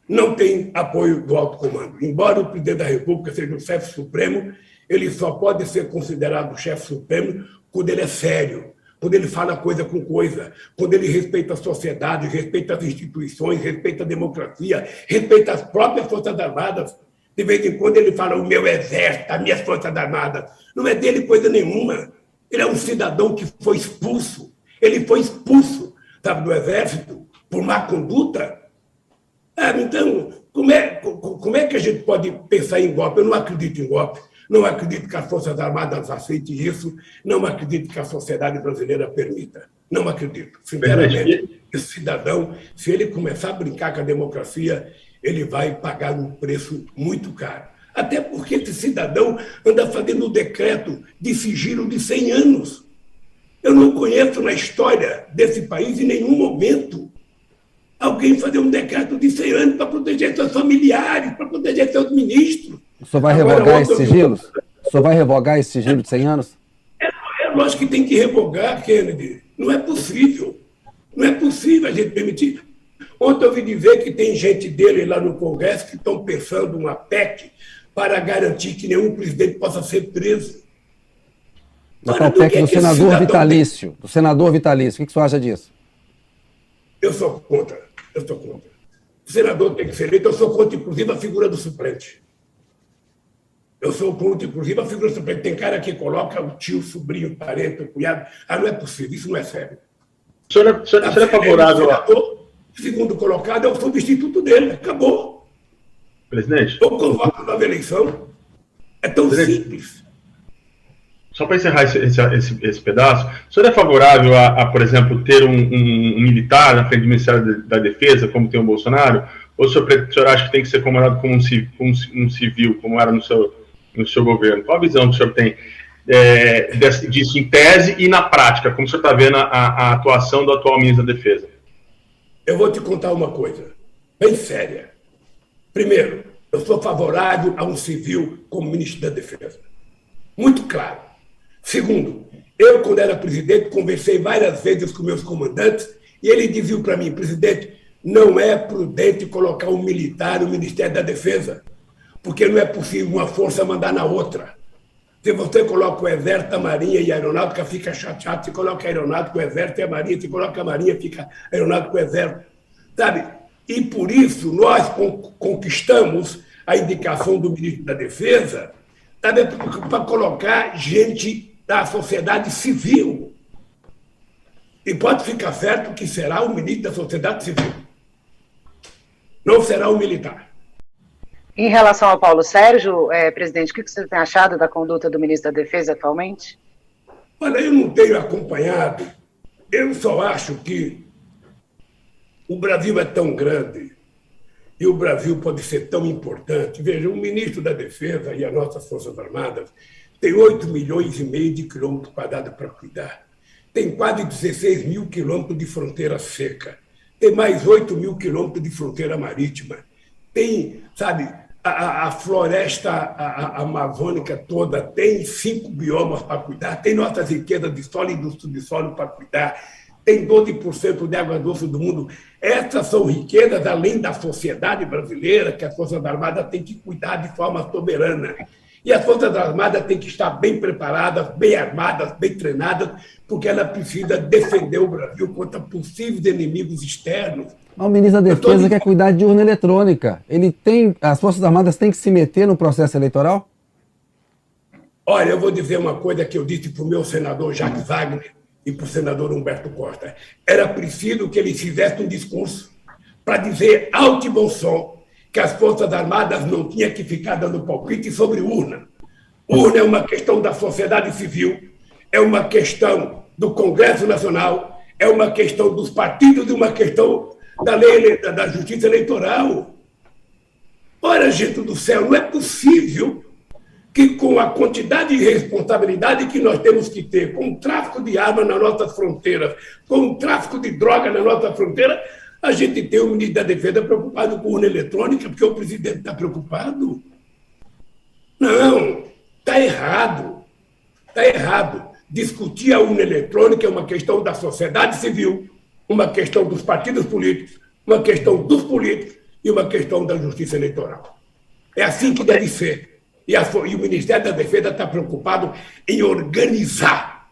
Não tem apoio do alto comando. Embora o presidente da República seja o chefe supremo, ele só pode ser considerado chefe supremo quando ele é sério, quando ele fala coisa com coisa, quando ele respeita a sociedade, respeita as instituições, respeita a democracia, respeita as próprias Forças Armadas. De vez em quando ele fala o meu exército, as minhas Forças Armadas. Não é dele coisa nenhuma. Ele é um cidadão que foi expulso. Ele foi expulso, sabe, do exército por má conduta. Então, como é que a gente pode pensar em golpe? Eu não acredito em golpe. Não acredito que as Forças Armadas aceitem isso. Não acredito que a sociedade brasileira permita. Não acredito. Sinceramente, esse cidadão, se ele começar a brincar com a democracia, ele vai pagar um preço muito caro. Até porque esse cidadão anda fazendo um decreto de sigilo de 100 anos. Eu não conheço na história desse país, em nenhum momento, alguém fazer um decreto de 100 anos para proteger seus familiares, para proteger seus ministros. O senhor vai revogar esses sigilos? O senhor vai revogar esse sigilo de 100 anos? É lógico que tem que revogar, Kennedy. Não é possível. Não é possível a gente permitir. Ontem eu ouvi dizer que tem gente dele lá no Congresso que estão pensando uma PEC para garantir que nenhum presidente possa ser preso. A PEC do senador vitalício. Do senador vitalício. O que o senhor acha disso? Eu sou contra. O senador tem que ser eleito. Eu sou contra, inclusive, a figura do suplente. Eu sou contra, inclusive, a figura do suplente. Tem cara que coloca o tio, o sobrinho, o parente, o cunhado. Não é possível. Isso não é sério. O senhor é favorável a... Segundo colocado é o substituto dele. Acabou. Presidente? Eu convoco a nova eleição. É tão simples. Só para encerrar esse pedaço, o senhor é favorável por exemplo, ter um militar na frente do Ministério da Defesa, como tem o Bolsonaro? Ou o senhor acha que tem que ser comandado como um civil, como era no seu governo? Qual a visão que o senhor tem disso em tese e na prática? Como o senhor está vendo a atuação do atual ministro da Defesa? Eu vou te contar uma coisa bem séria. Primeiro, eu sou favorável a um civil como ministro da Defesa. Muito claro. Segundo, eu, quando era presidente, conversei várias vezes com meus comandantes e eles diziam para mim, presidente, não é prudente colocar um militar no Ministério da Defesa, porque não é possível uma força mandar na outra. Se você coloca o Exército, a Marinha e a Aeronáutica, fica chateado. Se coloca a Aeronáutica, o Exército e a Marinha. Se coloca a Marinha, fica a Aeronáutica e o Exército. Sabe? E por isso nós conquistamos a indicação do ministro da Defesa, para colocar gente da sociedade civil. E pode ficar certo que será o ministro da sociedade civil. Não será o militar. Em relação ao Paulo Sérgio, presidente, o que você tem achado da conduta do ministro da Defesa atualmente? Olha, eu não tenho acompanhado. Eu só acho que o Brasil é tão grande e o Brasil pode ser tão importante. Veja, o ministro da Defesa e as nossas Forças Armadas têm 8 milhões e meio de quilômetros quadrados para cuidar. Tem quase 16 mil quilômetros de fronteira seca. Tem mais 8 mil quilômetros de fronteira marítima. Tem, sabe, a floresta amazônica toda, tem 5 biomas para cuidar, tem nossas riquezas de solo e do subsolo para cuidar, tem 12% de água doce do mundo. Essas são riquezas, além da sociedade brasileira, que as Forças Armadas têm que cuidar de forma soberana. E as Forças Armadas têm que estar bem preparadas, bem armadas, bem treinadas, porque ela precisa defender o Brasil contra possíveis inimigos externos. Mas o ministro da Defesa quer cuidar de urna eletrônica. As Forças Armadas têm que se meter no processo eleitoral? Olha, eu vou dizer uma coisa que eu disse para o meu senador Jacques Wagner e para o senador Humberto Costa. Era preciso que eles fizessem um discurso para dizer alto e bom som que as Forças Armadas não tinham que ficar dando palpite sobre urna. Urna é uma questão da sociedade civil, é uma questão do Congresso Nacional, é uma questão dos partidos e uma questão da lei da justiça eleitoral. Ora, gente do céu, não é possível que com a quantidade de responsabilidade que nós temos que ter com o tráfico de armas nas nossas fronteiras, com o tráfico de droga na nossa fronteira, a gente tem o ministro da Defesa preocupado com urna eletrônica, porque o presidente está preocupado. Não, está errado. Está errado. Discutir a urna eletrônica é uma questão da sociedade civil, uma questão dos partidos políticos, uma questão dos políticos e uma questão da justiça eleitoral. É assim que deve ser. E o Ministério da Defesa está preocupado em organizar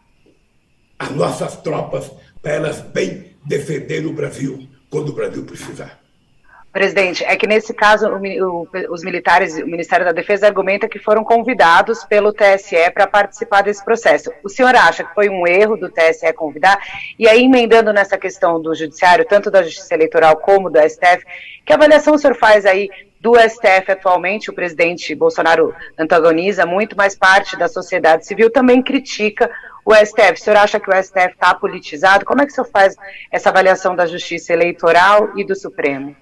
as nossas tropas para elas bem defenderem o Brasil quando o Brasil precisar. Presidente, é que nesse caso os militares, o Ministério da Defesa argumenta que foram convidados pelo TSE para participar desse processo. O senhor acha que foi um erro do TSE convidar? E aí, emendando nessa questão do Judiciário, tanto da Justiça Eleitoral como do STF, que avaliação o senhor faz aí do STF atualmente? O presidente Bolsonaro antagoniza muito, mas parte da sociedade civil também critica o STF. O senhor acha que o STF está politizado? Como é que o senhor faz essa avaliação da Justiça Eleitoral e do Supremo?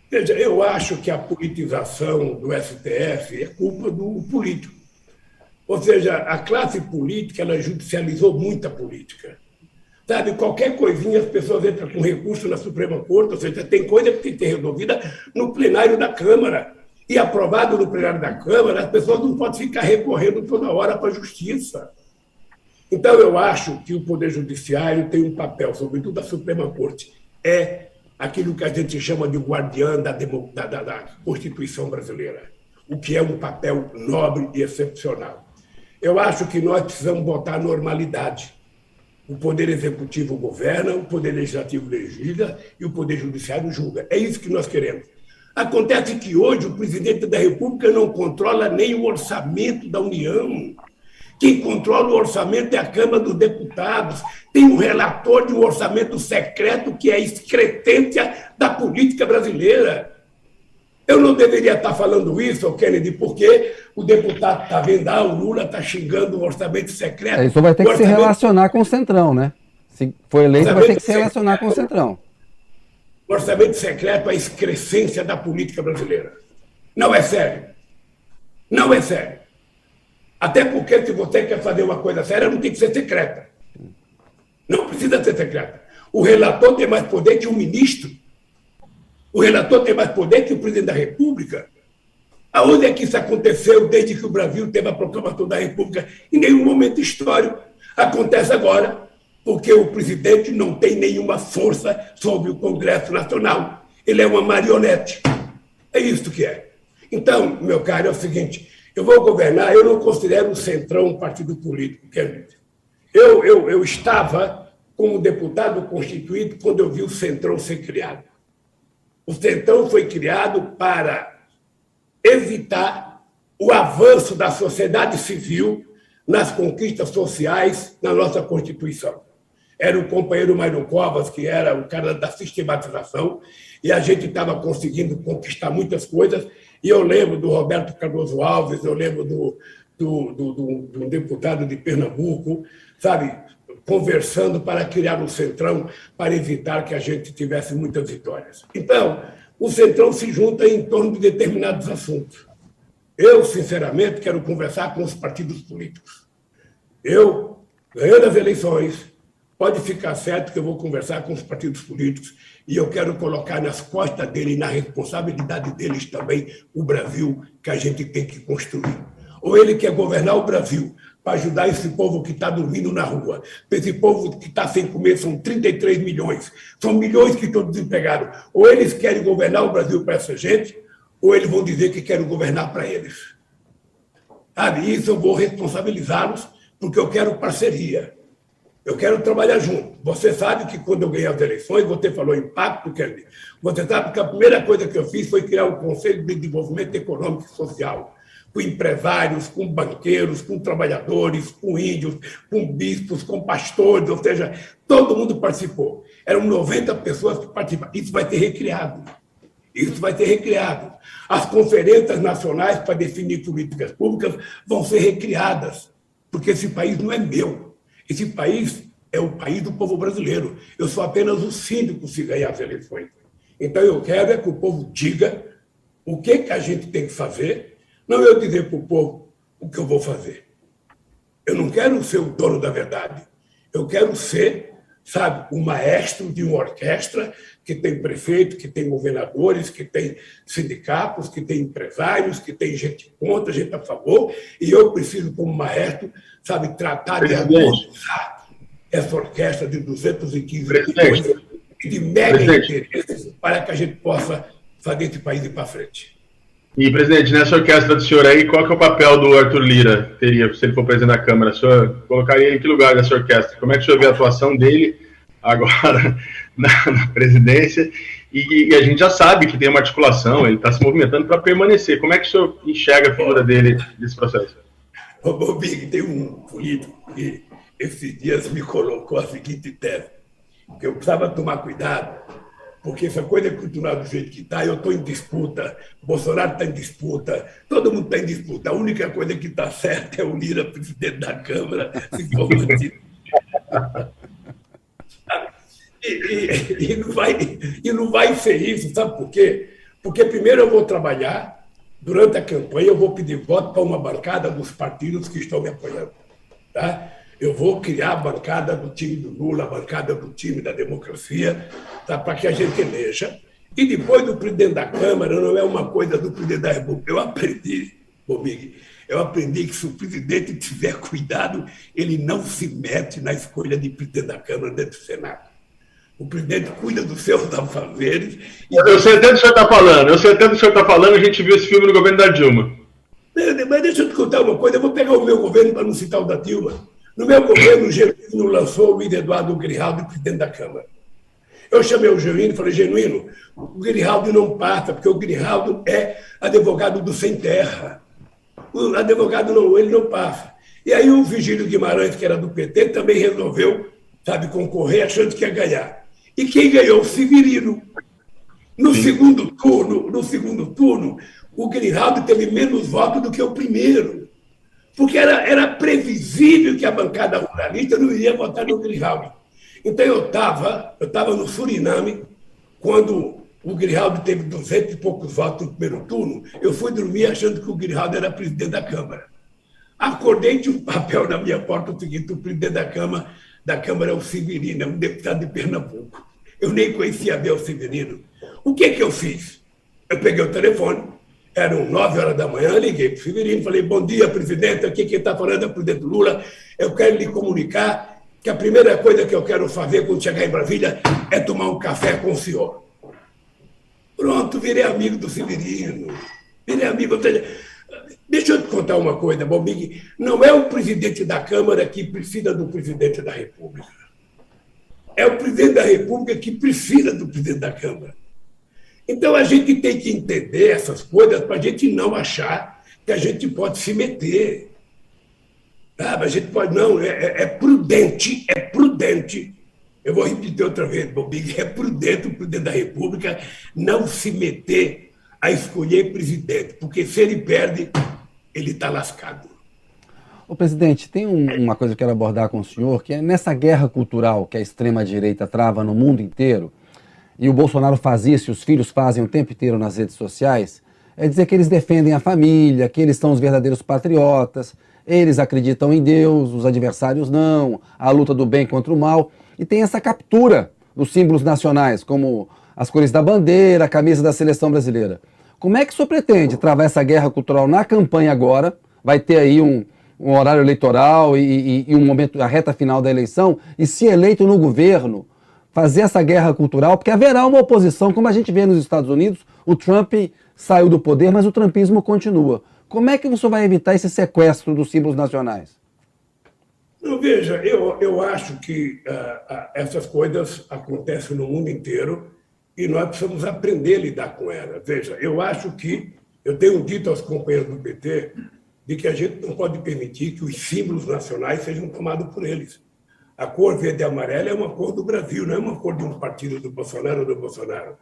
Veja, eu acho que a politização do STF é culpa do político. Ou seja, a classe política ela judicializou muita política. Sabe, qualquer coisinha as pessoas entram com recurso na Suprema Corte, ou seja, tem coisa que tem que ser resolvida no plenário da Câmara. E aprovado no plenário da Câmara, as pessoas não podem ficar recorrendo toda hora para a Justiça. Então, eu acho que o Poder Judiciário tem um papel, sobretudo a Suprema Corte, é aquilo que a gente chama de guardiã da Constituição brasileira, o que é um papel nobre e excepcional. Eu acho que nós precisamos botar normalidade. O Poder Executivo governa, o Poder Legislativo legisla e o Poder Judiciário julga. É isso que nós queremos. Acontece que hoje o presidente da República não controla nem o orçamento da União. Quem controla o orçamento é a Câmara dos Deputados. Tem um relator de um orçamento secreto que é a excretência da política brasileira. Eu não deveria estar falando isso, Kennedy, porque o deputado está vendo, o Lula está xingando o orçamento secreto. Isso vai ter que se relacionar com o Centrão, né? Se for eleito, vai ter que se relacionar com o Centrão. O orçamento secreto é a excrescência da política brasileira. Não é sério. Não é sério. Até porque, se você quer fazer uma coisa séria, não tem que ser secreta. Não precisa ser secreta. O relator tem mais poder que o ministro. O relator tem mais poder que o presidente da República. Aonde é que isso aconteceu desde que o Brasil teve a proclamação da República? Em nenhum momento histórico. Acontece agora, porque o presidente não tem nenhuma força sobre o Congresso Nacional. Ele é uma marionete. É isso que é. Então, meu caro, é o seguinte, eu vou governar, eu não considero o Centrão um partido político. Eu estava como deputado constituído quando eu vi o Centrão ser criado. O Centrão foi criado para evitar o avanço da sociedade civil nas conquistas sociais na nossa Constituição. Era o companheiro Mário Covas, que era o cara da sistematização, e a gente estava conseguindo conquistar muitas coisas. E eu lembro do Roberto Cardoso Alves, eu lembro do deputado de Pernambuco, sabe, conversando para criar um Centrão, para evitar que a gente tivesse muitas vitórias. Então, o Centrão se junta em torno de determinados assuntos. Eu, sinceramente, quero conversar com os partidos políticos. Eu, ganhando as eleições, pode ficar certo que eu vou conversar com os partidos políticos e eu quero colocar nas costas deles, na responsabilidade deles também, o Brasil que a gente tem que construir. Ou ele quer governar o Brasil para ajudar esse povo que está dormindo na rua. Esse povo que está sem comer, são 33 milhões. São milhões que estão desempregados. Ou eles querem governar o Brasil para essa gente, ou eles vão dizer que querem governar para eles. Sabe, isso eu vou responsabilizá-los, porque eu quero parceria. Eu quero trabalhar junto. Você sabe que quando eu ganhei as eleições, você falou impacto, Kennedy. Você sabe que a primeira coisa que eu fiz foi criar um Conselho de Desenvolvimento Econômico e Social. com empresários, com banqueiros, com trabalhadores, com índios, com bispos, com pastores, ou seja, todo mundo participou. Eram 90 pessoas que participaram. Isso vai ser recriado. Isso vai ser recriado. As conferências nacionais para definir políticas públicas vão ser recriadas, porque esse país não é meu. Esse país é o país do povo brasileiro. Eu sou apenas o síndico se ganhar as eleições. Então, eu quero é que o povo diga o que a gente tem que fazer, não eu dizer para o povo o que eu vou fazer. Eu não quero ser o dono da verdade. Eu quero ser, sabe, o maestro de uma orquestra que tem prefeito, que tem governadores, que tem sindicatos, que tem empresários, que tem gente contra, gente a favor, e eu preciso, como maestro, sabe, tratar de harmonizar essa orquestra de 215 milhões e de mega interesses para que a gente possa fazer esse país ir para frente. E, presidente, nessa orquestra do senhor aí, qual que é o papel do Arthur Lira, teria, se ele for presidente da Câmara? O senhor colocaria em que lugar dessa orquestra? Como é que o senhor vê a atuação dele agora na presidência? E a gente já sabe que tem uma articulação, ele está se movimentando para permanecer. Como é que o senhor enxerga a figura dele nesse processo? Ô, Big, tem um político que esses dias me colocou a seguinte tese, que eu precisava tomar cuidado, porque essa coisa continuar do jeito que está, eu estou em disputa, Bolsonaro está em disputa, todo mundo está em disputa. A única coisa que está certa é o Lira, presidente da Câmara, se for mantido. E não vai ser isso, sabe por quê? Porque primeiro eu vou trabalhar, durante a campanha eu vou pedir voto para uma bancada dos partidos que estão me apoiando. Tá? Eu vou criar a bancada do time do Lula, a bancada do time da democracia, tá? Para que a gente eleja. E depois do presidente da Câmara, não é uma coisa do presidente da República. Eu aprendi que se o presidente tiver cuidado, ele não se mete na escolha de presidente da Câmara dentro do Senado. O presidente cuida dos seus afazeres. Eu sei até do que o senhor está falando, a gente viu esse filme no governo da Dilma. Mas deixa eu te contar uma coisa, eu vou pegar o meu governo para não citar o da Dilma. No meu governo, o Genuíno lançou o Luiz Eduardo Grijaldi, presidente da Câmara. Eu chamei o Genuíno e falei, Genuíno, o Grijaldi não passa, porque o Grijaldi é advogado do sem terra. O advogado não, ele não passa. E aí o Vigílio Guimarães, que era do PT, também resolveu, sabe, concorrer, achando que ia ganhar. E quem ganhou? O Severino. No segundo turno, o Grijaldi teve menos votos do que o primeiro. Porque era previsível que a bancada ruralista não iria votar no Grijaldi. Então eu estava no Suriname, quando o Grijaldi teve 200 e poucos votos no primeiro turno, eu fui dormir achando que o Grijaldi era presidente da Câmara. Acordei de um papel na minha porta o seguinte, o presidente da Câmara é o Severino, é um deputado de Pernambuco. Eu nem conhecia bem o Severino. O que eu fiz? Eu peguei o telefone, eram 9 horas da manhã, liguei para o Severino, falei, bom dia, presidente, aqui quem está falando é o presidente Lula, eu quero lhe comunicar que a primeira coisa que eu quero fazer quando chegar em Brasília é tomar um café com o senhor. Pronto, virei amigo do Severino, virei amigo. Deixa eu te contar uma coisa, Bobig, não é o presidente da Câmara que precisa do presidente da República. É o presidente da República que precisa do presidente da Câmara. Então, a gente tem que entender essas coisas para a gente não achar que a gente pode se meter. A gente pode, não, é prudente. Eu vou repetir outra vez, Bobig, é prudente o presidente da República não se meter a escolher presidente, porque se ele perde, ele está lascado. Ô, presidente, tem uma coisa que eu quero abordar com o senhor, que é nessa guerra cultural que a extrema-direita trava no mundo inteiro, e o Bolsonaro faz isso, e os filhos fazem o tempo inteiro nas redes sociais, é dizer que eles defendem a família, que eles são os verdadeiros patriotas, eles acreditam em Deus, os adversários não, a luta do bem contra o mal, e tem essa captura dos símbolos nacionais, como as cores da bandeira, a camisa da seleção brasileira. Como é que o senhor pretende travar essa guerra cultural na campanha agora? Vai ter aí um horário eleitoral e um momento, a reta final da eleição, e se eleito no governo, fazer essa guerra cultural, porque haverá uma oposição, como a gente vê nos Estados Unidos, o Trump saiu do poder, mas o trumpismo continua. Como é que você vai evitar esse sequestro dos símbolos nacionais? Não, veja, eu acho que essas coisas acontecem no mundo inteiro e nós precisamos aprender a lidar com elas. Veja, eu acho que Eu tenho dito aos companheiros do PT de que a gente não pode permitir que os símbolos nacionais sejam tomados por eles. A cor verde e amarela é uma cor do Brasil, não é uma cor de um partido do Bolsonaro ou do Bolsonaro.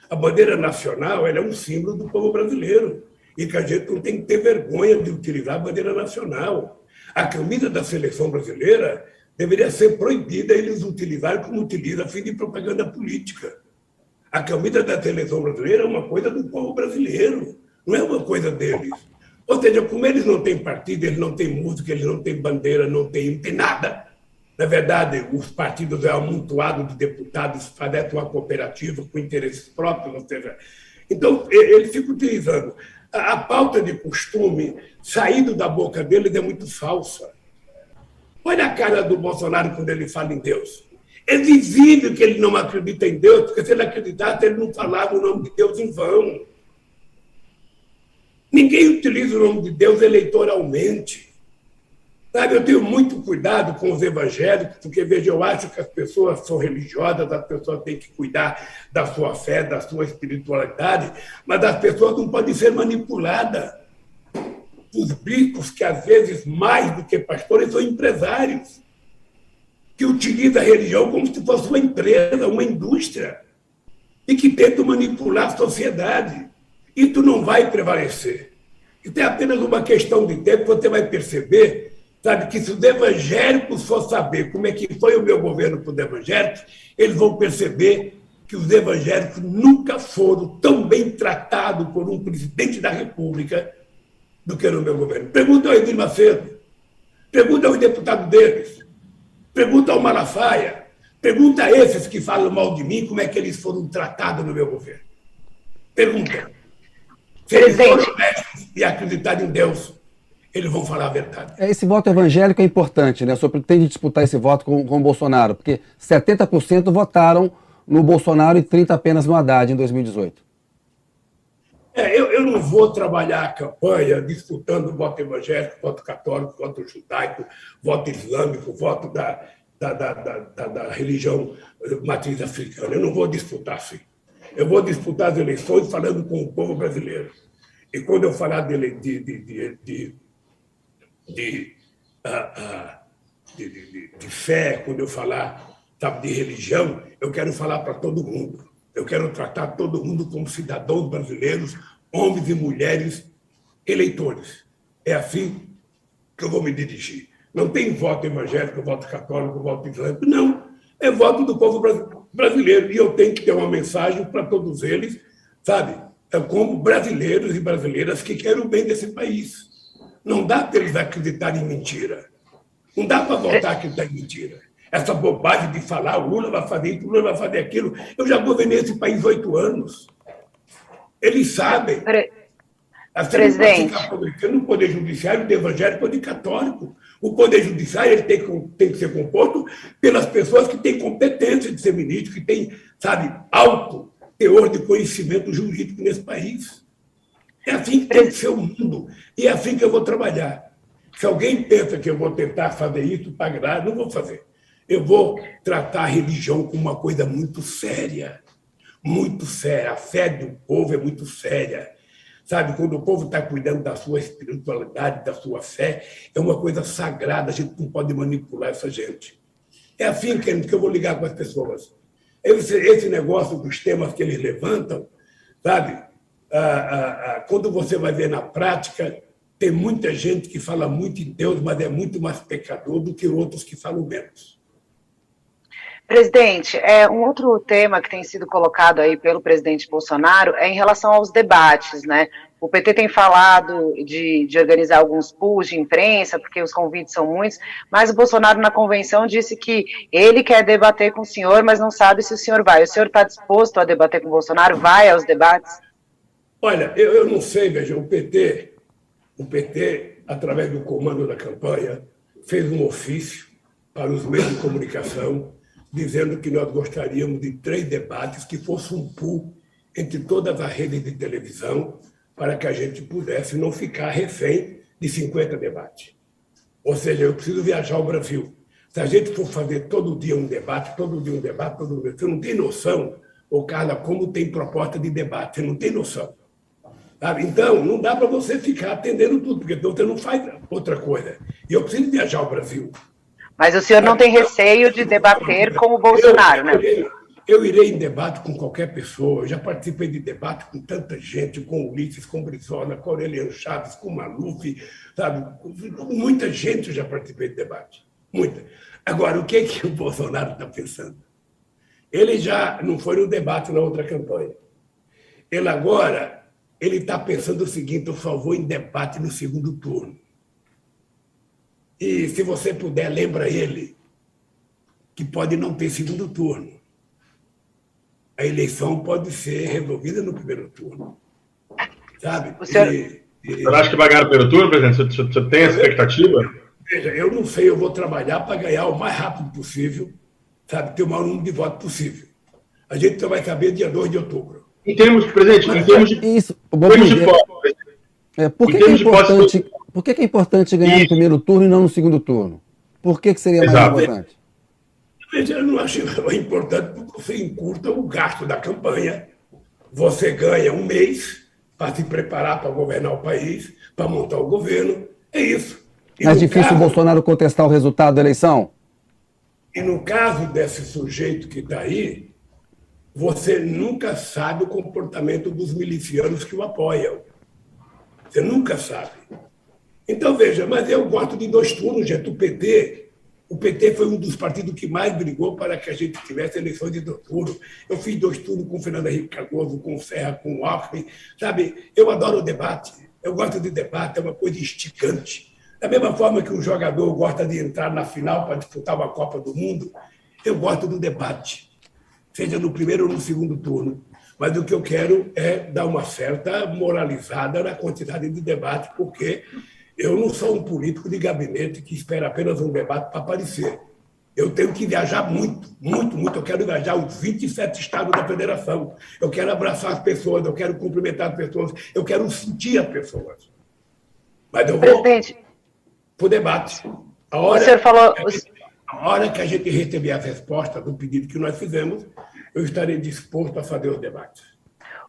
A bandeira nacional ela é um símbolo do povo brasileiro e que a gente não tem que ter vergonha de utilizar a bandeira nacional. A camisa da seleção brasileira deveria ser proibida eles utilizarem como utilizam a fim de propaganda política. A camisa da seleção brasileira é uma coisa do povo brasileiro, não é uma coisa deles. Ou seja, como eles não têm partido, eles não têm música, eles não têm bandeira, não têm nada. Na verdade, os partidos é um amontoado de deputados, parecem uma cooperativa com interesses próprios, ou seja, então eles ficam utilizando. A pauta de costume, saído da boca deles, é muito falsa. Olha a cara do Bolsonaro quando ele fala em Deus. É visível que ele não acredita em Deus, porque se ele acreditasse, ele não falava o nome de Deus em vão. Ninguém utiliza o nome de Deus eleitoralmente. Sabe, eu tenho muito cuidado com os evangélicos, porque, veja, eu acho que as pessoas são religiosas, as pessoas têm que cuidar da sua fé, da sua espiritualidade, mas as pessoas não podem ser manipuladas. Os ricos, que às vezes, mais do que pastores, são empresários, que utilizam a religião como se fosse uma empresa, uma indústria, e que tentam manipular a sociedade. Isso não vai prevalecer. Isso é apenas uma questão de tempo, você vai perceber. Sabe, que se os evangélicos for saber como é que foi o meu governo para os evangélicos, eles vão perceber que os evangélicos nunca foram tão bem tratados por um presidente da República do que no meu governo. Pergunta ao Edir Macedo, pergunta aos deputados deles, pergunta ao Malafaia, pergunta a esses que falam mal de mim como é que eles foram tratados no meu governo. Pergunta. Se eles foram honestos e acreditaram em Deus, eles vão falar a verdade. Esse voto evangélico é importante, né? O senhor pretende disputar esse voto com o Bolsonaro, porque 70% votaram no Bolsonaro e 30% apenas no Haddad em 2018. Eu não vou trabalhar a campanha disputando voto evangélico, voto católico, voto judaico, voto islâmico, voto da religião matriz africana. Eu não vou disputar assim. Eu vou disputar as eleições falando com o povo brasileiro. E quando eu falar de fé, quando eu falar, sabe, de religião, eu quero falar para todo mundo. Eu quero tratar todo mundo como cidadãos brasileiros, homens e mulheres eleitores. É assim que eu vou me dirigir. Não tem voto evangélico, voto católico, voto islâmico, não. É voto do povo brasileiro. E eu tenho que ter uma mensagem para todos eles, sabe, como brasileiros e brasileiras que querem o bem desse país. Não dá para eles acreditarem em mentira. Não dá para voltar a acreditar em mentira. Essa bobagem de falar, o Lula vai fazer isso, o Lula vai fazer aquilo. Eu já governei esse país 8 anos. Eles sabem. Presidente. No poder judiciário, de evangélico ou de católico. O poder judiciário ele tem que ser composto pelas pessoas que têm competência de ser ministro, que têm, sabe, alto teor de conhecimento jurídico nesse país. É assim que tem que ser o mundo. E é assim que eu vou trabalhar. Se alguém pensa que eu vou tentar fazer isso para agradar, não vou fazer. Eu vou tratar a religião como uma coisa muito séria. Muito séria. A fé do povo é muito séria. Sabe, quando o povo está cuidando da sua espiritualidade, da sua fé, é uma coisa sagrada, a gente não pode manipular essa gente. É assim que eu vou ligar com as pessoas. Esse negócio dos temas que eles levantam, sabe, quando você vai ver na prática, tem muita gente que fala muito em Deus, mas é muito mais pecador do que outros que falam menos. Presidente, um outro tema que tem sido colocado aí pelo presidente Bolsonaro é em relação aos debates, né? O PT tem falado de organizar alguns pools de imprensa, porque os convites são muitos, mas o Bolsonaro na convenção disse que ele quer debater com o senhor, mas não sabe se o senhor vai. O senhor está disposto a debater com o Bolsonaro? Vai aos debates? Olha, eu não sei, veja, o PT, através do comando da campanha, fez um ofício para os meios de comunicação, dizendo que nós gostaríamos de 3 debates que fosse um pool entre todas as redes de televisão para que a gente pudesse não ficar refém de 50 debates. Ou seja, eu preciso viajar ao Brasil. Se a gente for fazer todo dia um debate, você não tem noção, ô Carla, como tem proposta de debate, você não tem noção. Sabe? Então, não dá para você ficar atendendo tudo, porque você não faz outra coisa. E eu preciso viajar ao Brasil. Mas o senhor não tem receio de debater com o Bolsonaro, né? Eu irei em debate com qualquer pessoa. Eu já participei de debate com tanta gente, com Ulisses, com Brizola, com Aureliano Chaves, com Maluf, sabe? Com muita gente eu já participei de debate. Muita. Agora, o que o Bolsonaro está pensando? Ele já não foi no debate na outra campanha. Ele está pensando o seguinte: eu só vou em debate no segundo turno. E, se você puder, lembra ele que pode não ter segundo turno. A eleição pode ser resolvida no primeiro turno. Sabe? Você acha que vai ganhar no primeiro turno, presidente? Você tem essa expectativa? Veja, eu não sei, eu vou trabalhar para ganhar o mais rápido possível, sabe? Ter o maior número de votos possível. A gente só vai saber dia 2 de outubro. Em termos, presidente, em termos de... Isso, por que é importante ganhar no primeiro turno e não no segundo turno? Por que seria mais importante? Eu não acho importante porque você encurta o gasto da campanha, você ganha um mês para se preparar para governar o país, para montar o governo, é isso. É difícil o Bolsonaro contestar o resultado da eleição? E no caso desse sujeito que está aí, você nunca sabe o comportamento dos milicianos que o apoiam. Você nunca sabe. Então, veja, mas eu gosto de 2 turnos, gente. O PT foi um dos partidos que mais brigou para que a gente tivesse eleições de 2 turnos. Eu fiz 2 turnos com o Fernando Henrique Cardoso, com o Serra, com o Alckmin. Sabe, eu adoro o debate. Eu gosto de debate, é uma coisa instigante. Da mesma forma que um jogador gosta de entrar na final para disputar uma Copa do Mundo, eu gosto do debate, seja no primeiro ou no segundo turno. Mas o que eu quero é dar uma certa moralizada na quantidade de debate, porque eu não sou um político de gabinete que espera apenas um debate para aparecer. Eu tenho que viajar muito, muito, muito. Eu quero viajar os 27 estados da federação. Eu quero abraçar as pessoas, eu quero cumprimentar as pessoas, eu quero sentir as pessoas. Mas eu vou para o debate. O senhor falou... A hora que a gente receber as respostas do pedido que nós fizemos, eu estarei disposto a fazer os debates.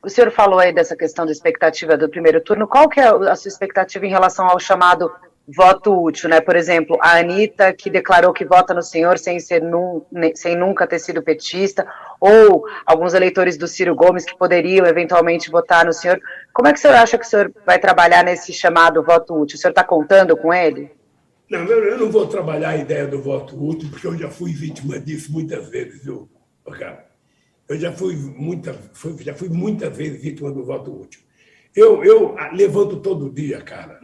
O senhor falou aí dessa questão da expectativa do primeiro turno. Qual que é a sua expectativa em relação ao chamado voto útil, né? Por exemplo, a Anitta, que declarou que vota no senhor sem nunca ter sido petista, ou alguns eleitores do Ciro Gomes que poderiam eventualmente votar no senhor. Como é que o senhor acha que o senhor vai trabalhar nesse chamado voto útil? O senhor está contando com ele? Não, eu não vou trabalhar a ideia do voto útil, porque eu já fui vítima disso muitas vezes, viu, cara? Eu já fui muitas vezes vítima do voto útil. Eu levanto todo dia, cara,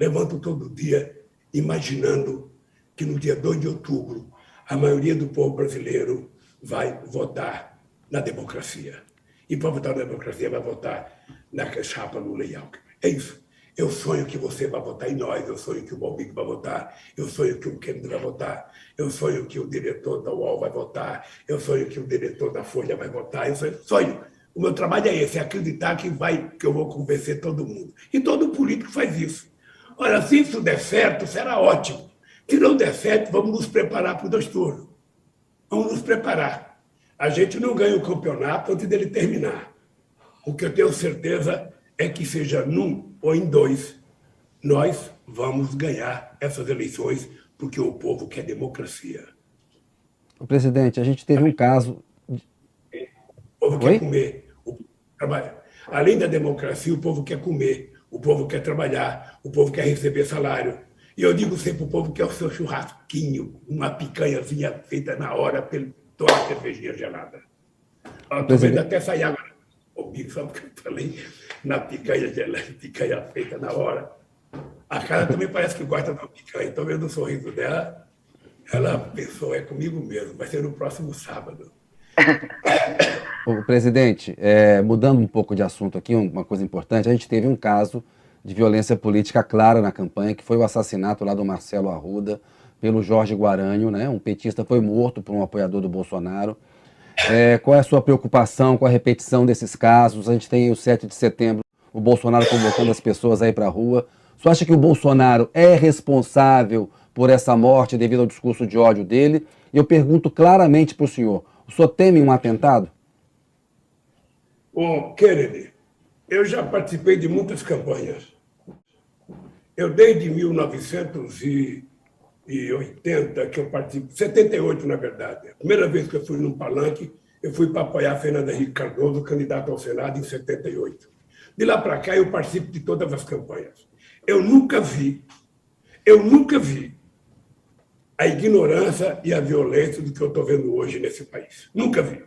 imaginando que no dia 2 de outubro a maioria do povo brasileiro vai votar na democracia. E para votar na democracia vai votar na chapa Lula e Alckmin. É isso. Eu sonho que você vai votar em nós, eu sonho que o Balbico vai votar, eu sonho que o Kennedy vai votar, eu sonho que o diretor da UOL vai votar, eu sonho que o diretor da Folha vai votar, eu sonho. O meu trabalho é esse, é acreditar que eu vou convencer todo mundo. E todo político faz isso. Ora, se isso der certo, será ótimo. Se não der certo, vamos nos preparar para os 2 turnos. Vamos nos preparar. A gente não ganha o campeonato antes dele terminar. O que eu tenho certeza é que seja num ou em 2, nós vamos ganhar essas eleições, porque o povo quer democracia. O presidente, a gente teve um caso... O povo quer comer, o povo trabalha. Além da democracia, o povo quer comer, o povo quer trabalhar, o povo quer receber salário. E eu digo sempre, o povo quer o seu churrasquinho, uma picanhazinha feita na hora, toda a cervejinha gelada. Estou vendo até sair agora. Só porque eu falei na picanha gelada, picanha feita na hora. A cara também parece que gosta da picanha. Estou vendo o sorriso dela. Ela pensou, é comigo mesmo, vai ser no próximo sábado. O presidente, mudando um pouco de assunto aqui, uma coisa importante, a gente teve um caso de violência política clara na campanha, que foi o assassinato lá do Marcelo Arruda pelo Jorge Guaranho, né? Um petista foi morto por um apoiador do Bolsonaro. Qual é a sua preocupação com a repetição desses casos? A gente tem o 7 de setembro, o Bolsonaro convocando as pessoas aí para a rua. Você acha que o Bolsonaro é responsável por essa morte devido ao discurso de ódio dele? E eu pergunto claramente para o senhor teme um atentado? Kennedy, Eu já participei de muitas campanhas. Eu, desde 1980, que eu participo, 78, na verdade. A primeira vez que eu fui num palanque, eu fui para apoiar Fernando Henrique Cardoso, candidato ao Senado, em 78. De lá para cá, eu participo de todas as campanhas. Eu nunca vi a ignorância e a violência do que eu estou vendo hoje nesse país. Nunca vi.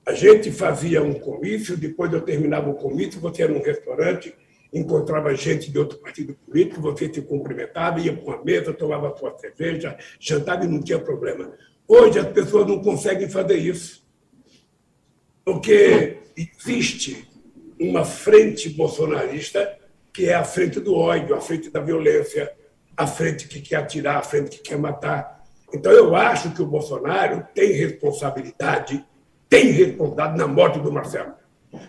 A gente fazia um comício, depois eu terminava o comício, você era num restaurante, encontrava gente de outro partido político, você se cumprimentava, ia para uma mesa, tomava sua cerveja, jantava e não tinha problema. Hoje as pessoas não conseguem fazer isso, porque existe uma frente bolsonarista que é a frente do ódio, a frente da violência, a frente que quer atirar, a frente que quer matar. Então, eu acho que o Bolsonaro tem responsabilidade na morte do Marcelo.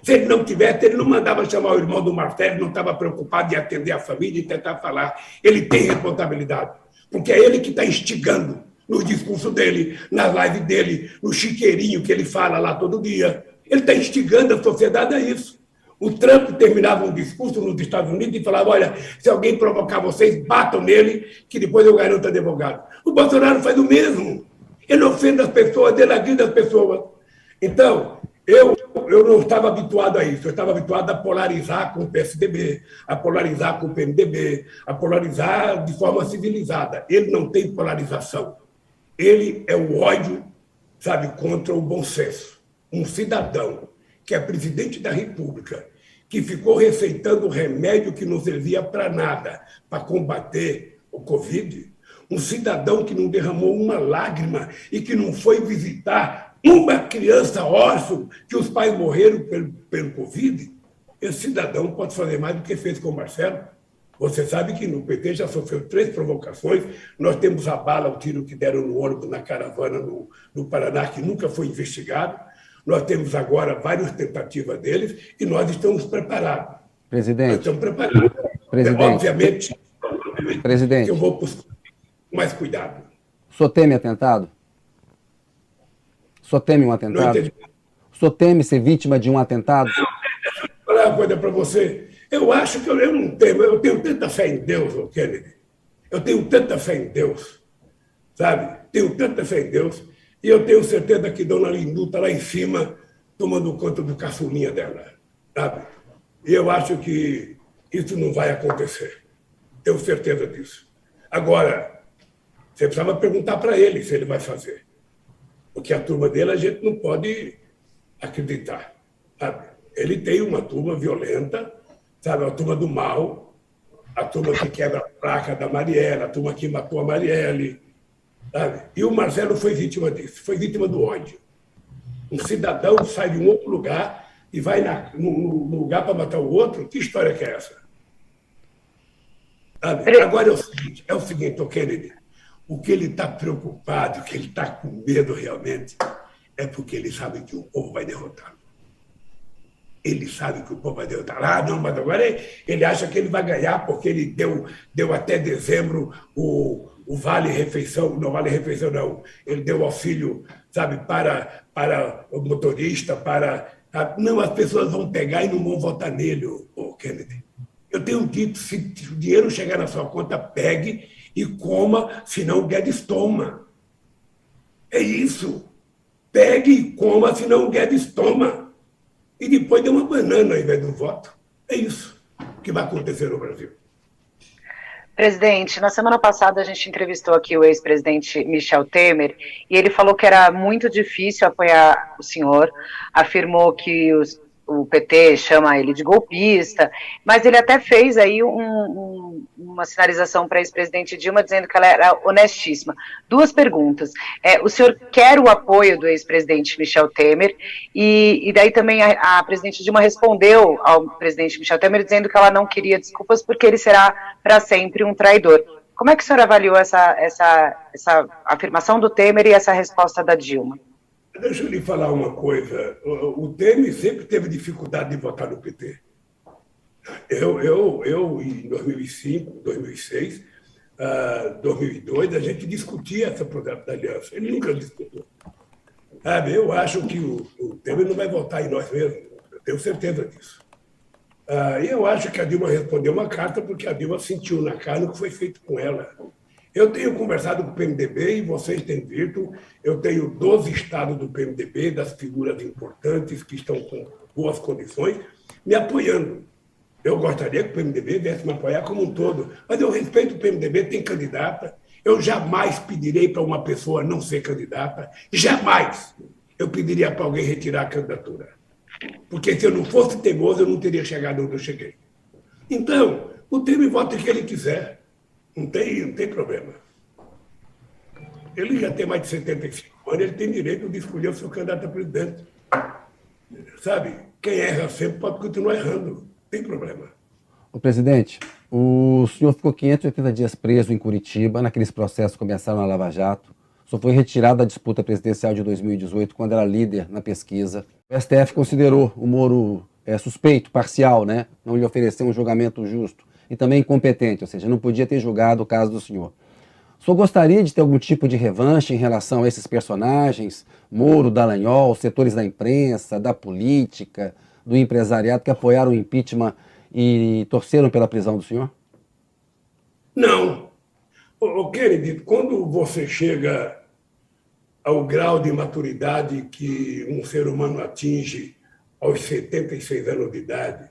Se ele não tivesse, ele não mandava chamar o irmão do Marcelo, não estava preocupado em atender a família e tentar falar. Ele tem responsabilidade, porque é ele que está instigando no discurso dele, na live dele, no chiqueirinho que ele fala lá todo dia. Ele está instigando a sociedade a isso. O Trump terminava um discurso nos Estados Unidos e falava, olha, se alguém provocar vocês, batam nele, que depois eu garanto advogado. O Bolsonaro faz o mesmo. Ele ofende as pessoas, ele agride as pessoas. Então, eu não estava habituado a isso. Eu estava habituado a polarizar com o PSDB, a polarizar com o PMDB, a polarizar de forma civilizada. Ele não tem polarização. Ele é o ódio, sabe, contra o bom senso. Um cidadão que é presidente da República, que ficou receitando remédio que não servia para nada, para combater o Covid, um cidadão que não derramou uma lágrima e que não foi visitar uma criança órfã que os pais morreram pelo Covid, esse cidadão pode fazer mais do que fez com o Marcelo. Você sabe que no PT já sofreu 3 provocações. Nós temos a bala, o tiro que deram no ônibus na caravana no Paraná, que nunca foi investigado. Nós temos agora várias tentativas deles e nós estamos preparados. Presidente. Nós estamos preparados. Presidente. Obviamente, Presidente. eu vou com mais cuidado. O senhor teme atentado? O senhor teme um atentado? O senhor teme ser vítima de um atentado? Vou falar uma coisa para você. Eu acho que eu não temo. Eu tenho tanta fé em Deus, Kennedy. Eu tenho tanta fé em Deus, sabe? Tenho tanta fé em Deus. E eu tenho certeza que Dona Lindu está lá em cima, tomando conta do caçulinha dela, sabe? E eu acho que isso não vai acontecer. Tenho certeza disso. Agora, você precisava perguntar para ele se ele vai fazer. Porque a turma dele a gente não pode acreditar, sabe? Ele tem uma turma violenta, sabe? A turma do mal, a turma que quebra a placa da Marielle, a turma que matou a Marielle, sabe? E o Marcelo foi vítima disso, foi vítima do ódio. Um cidadão sai de um outro lugar e vai no lugar para matar o outro. Que história que é essa? Sabe? Agora é o seguinte, Kennedy, o que ele está preocupado, o que ele está com medo realmente, é porque ele sabe que o povo vai derrotar. Ele sabe que o povo vai derrotar. Ah, não, mas agora ele acha que ele vai ganhar porque ele deu até dezembro o vale-refeição, não vale-refeição não, ele deu auxílio, sabe, para o motorista, Não, as pessoas vão pegar e não vão votar nele, Kennedy. Eu tenho dito, se o dinheiro chegar na sua conta, pegue e coma, senão o Guedes toma. É isso. Pegue e coma, senão o Guedes toma. E depois dê uma banana ao invés do voto. É isso que vai acontecer no Brasil. Presidente, na semana passada a gente entrevistou aqui o ex-presidente Michel Temer e ele falou que era muito difícil apoiar o senhor, afirmou que o PT chama ele de golpista, mas ele até fez aí uma sinalização para a ex-presidente Dilma dizendo que ela era honestíssima. 2 perguntas. O senhor quer o apoio do ex-presidente Michel Temer? E daí também a presidente Dilma respondeu ao presidente Michel Temer dizendo que ela não queria desculpas porque ele será para sempre um traidor. Como é que o senhor avaliou essa afirmação do Temer e essa resposta da Dilma? Deixa eu lhe falar uma coisa. O Temer sempre teve dificuldade de votar no PT. Eu em 2005, 2006, 2002, a gente discutia esse projeto da aliança. Ele nunca discutiu. Sabe, eu acho que o Temer não vai votar em nós mesmos. tenho certeza disso. E eu acho que a Dilma respondeu uma carta porque a Dilma sentiu na carne o que foi feito com ela. Eu tenho conversado com o PMDB e vocês têm visto, eu tenho 12 estados do PMDB, das figuras importantes que estão com boas condições, me apoiando. Eu gostaria que o PMDB viesse me apoiar como um todo, mas eu respeito o PMDB, tem candidata. Eu jamais pedirei para uma pessoa não ser candidata, jamais eu pediria para alguém retirar a candidatura. Porque se eu não fosse teimoso, eu não teria chegado onde eu cheguei. Então, o Temer vota o que ele quiser. Não tem problema. Ele já tem mais de 75 anos, ele tem direito de escolher o seu candidato a presidente. Sabe? Quem erra sempre pode continuar errando. Não tem problema. O presidente, o senhor ficou 580 dias preso em Curitiba, naqueles processos que começaram na Lava Jato. O senhor foi retirado da disputa presidencial de 2018, quando era líder na pesquisa. O STF considerou o Moro suspeito, parcial, né? Não lhe ofereceu um julgamento justo. E também incompetente, ou seja, não podia ter julgado o caso do senhor. O senhor gostaria de ter algum tipo de revanche em relação a esses personagens, Moro, Dallagnol, setores da imprensa, da política, do empresariado, que apoiaram o impeachment e torceram pela prisão do senhor? Não. Kennedy, quando você chega ao grau de maturidade que um ser humano atinge aos 76 anos de idade,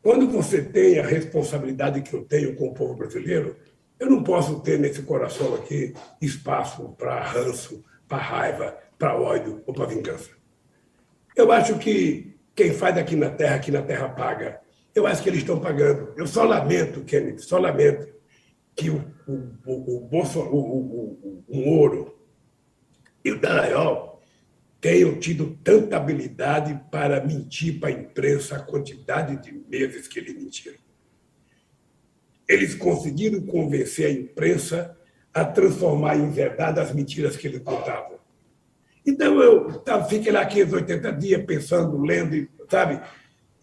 quando você tem a responsabilidade que eu tenho com o povo brasileiro, eu não posso ter nesse coração aqui espaço para ranço, para raiva, para ódio ou para vingança. Eu acho que quem faz aqui na Terra paga. Eu acho que eles estão pagando. Eu só lamento, Kennedy, só lamento que o Moro e o Dallagnol tenham tido tanta habilidade para mentir para a imprensa a quantidade de meses que eles mentiram. Eles conseguiram convencer a imprensa a transformar em verdade as mentiras que eles contavam. Então, eu fiquei lá 580 dias pensando, lendo, sabe?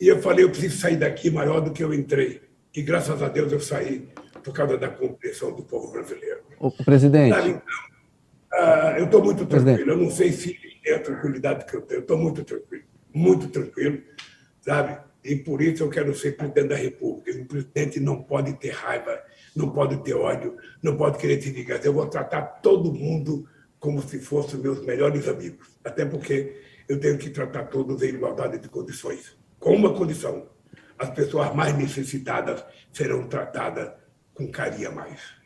E eu falei, eu preciso sair daqui maior do que eu entrei. E graças a Deus eu saí por causa da compreensão do povo brasileiro. O presidente... Sabe? Então, eu estou muito tranquilo. Eu não sei se é a tranquilidade que eu tenho. Eu estou muito tranquilo, sabe? E por isso eu quero ser presidente da República. Um presidente não pode ter raiva, não pode ter ódio, não pode querer se vingar. Eu vou tratar todo mundo como se fossem meus melhores amigos. Até porque eu tenho que tratar todos em igualdade de condições. Com uma condição: as pessoas mais necessitadas serão tratadas com carinho a mais.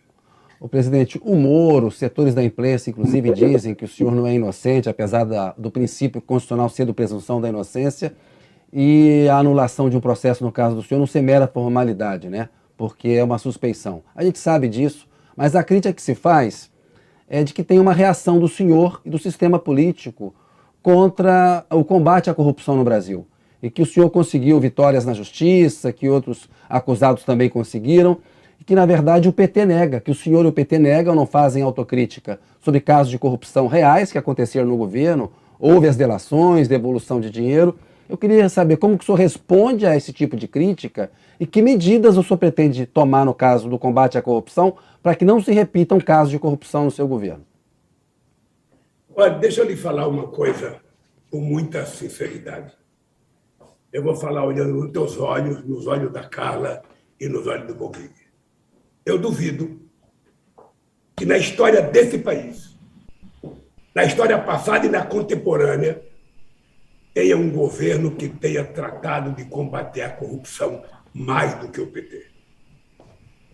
O presidente, o Moro, setores da imprensa, inclusive, dizem que o senhor não é inocente, apesar do princípio constitucional ser de presunção da inocência, e a anulação de um processo, no caso do senhor, não ser mera formalidade, né? Porque é uma suspeição. A gente sabe disso, mas a crítica que se faz é de que tem uma reação do senhor e do sistema político contra o combate à corrupção no Brasil. E que o senhor conseguiu vitórias na justiça, que outros acusados também conseguiram, e que, na verdade, o PT nega, que o senhor e o PT negam, não fazem autocrítica sobre casos de corrupção reais que aconteceram no governo, houve as delações, devolução de dinheiro. Eu queria saber como que o senhor responde a esse tipo de crítica e que medidas o senhor pretende tomar no caso do combate à corrupção para que não se repitam casos de corrupção no seu governo. Olha, deixa eu lhe falar uma coisa com muita sinceridade. Eu vou falar olhando nos teus olhos, nos olhos da Carla e nos olhos do Boguini. Eu duvido que na história desse país, na história passada e na contemporânea, tenha um governo que tenha tratado de combater a corrupção mais do que o PT.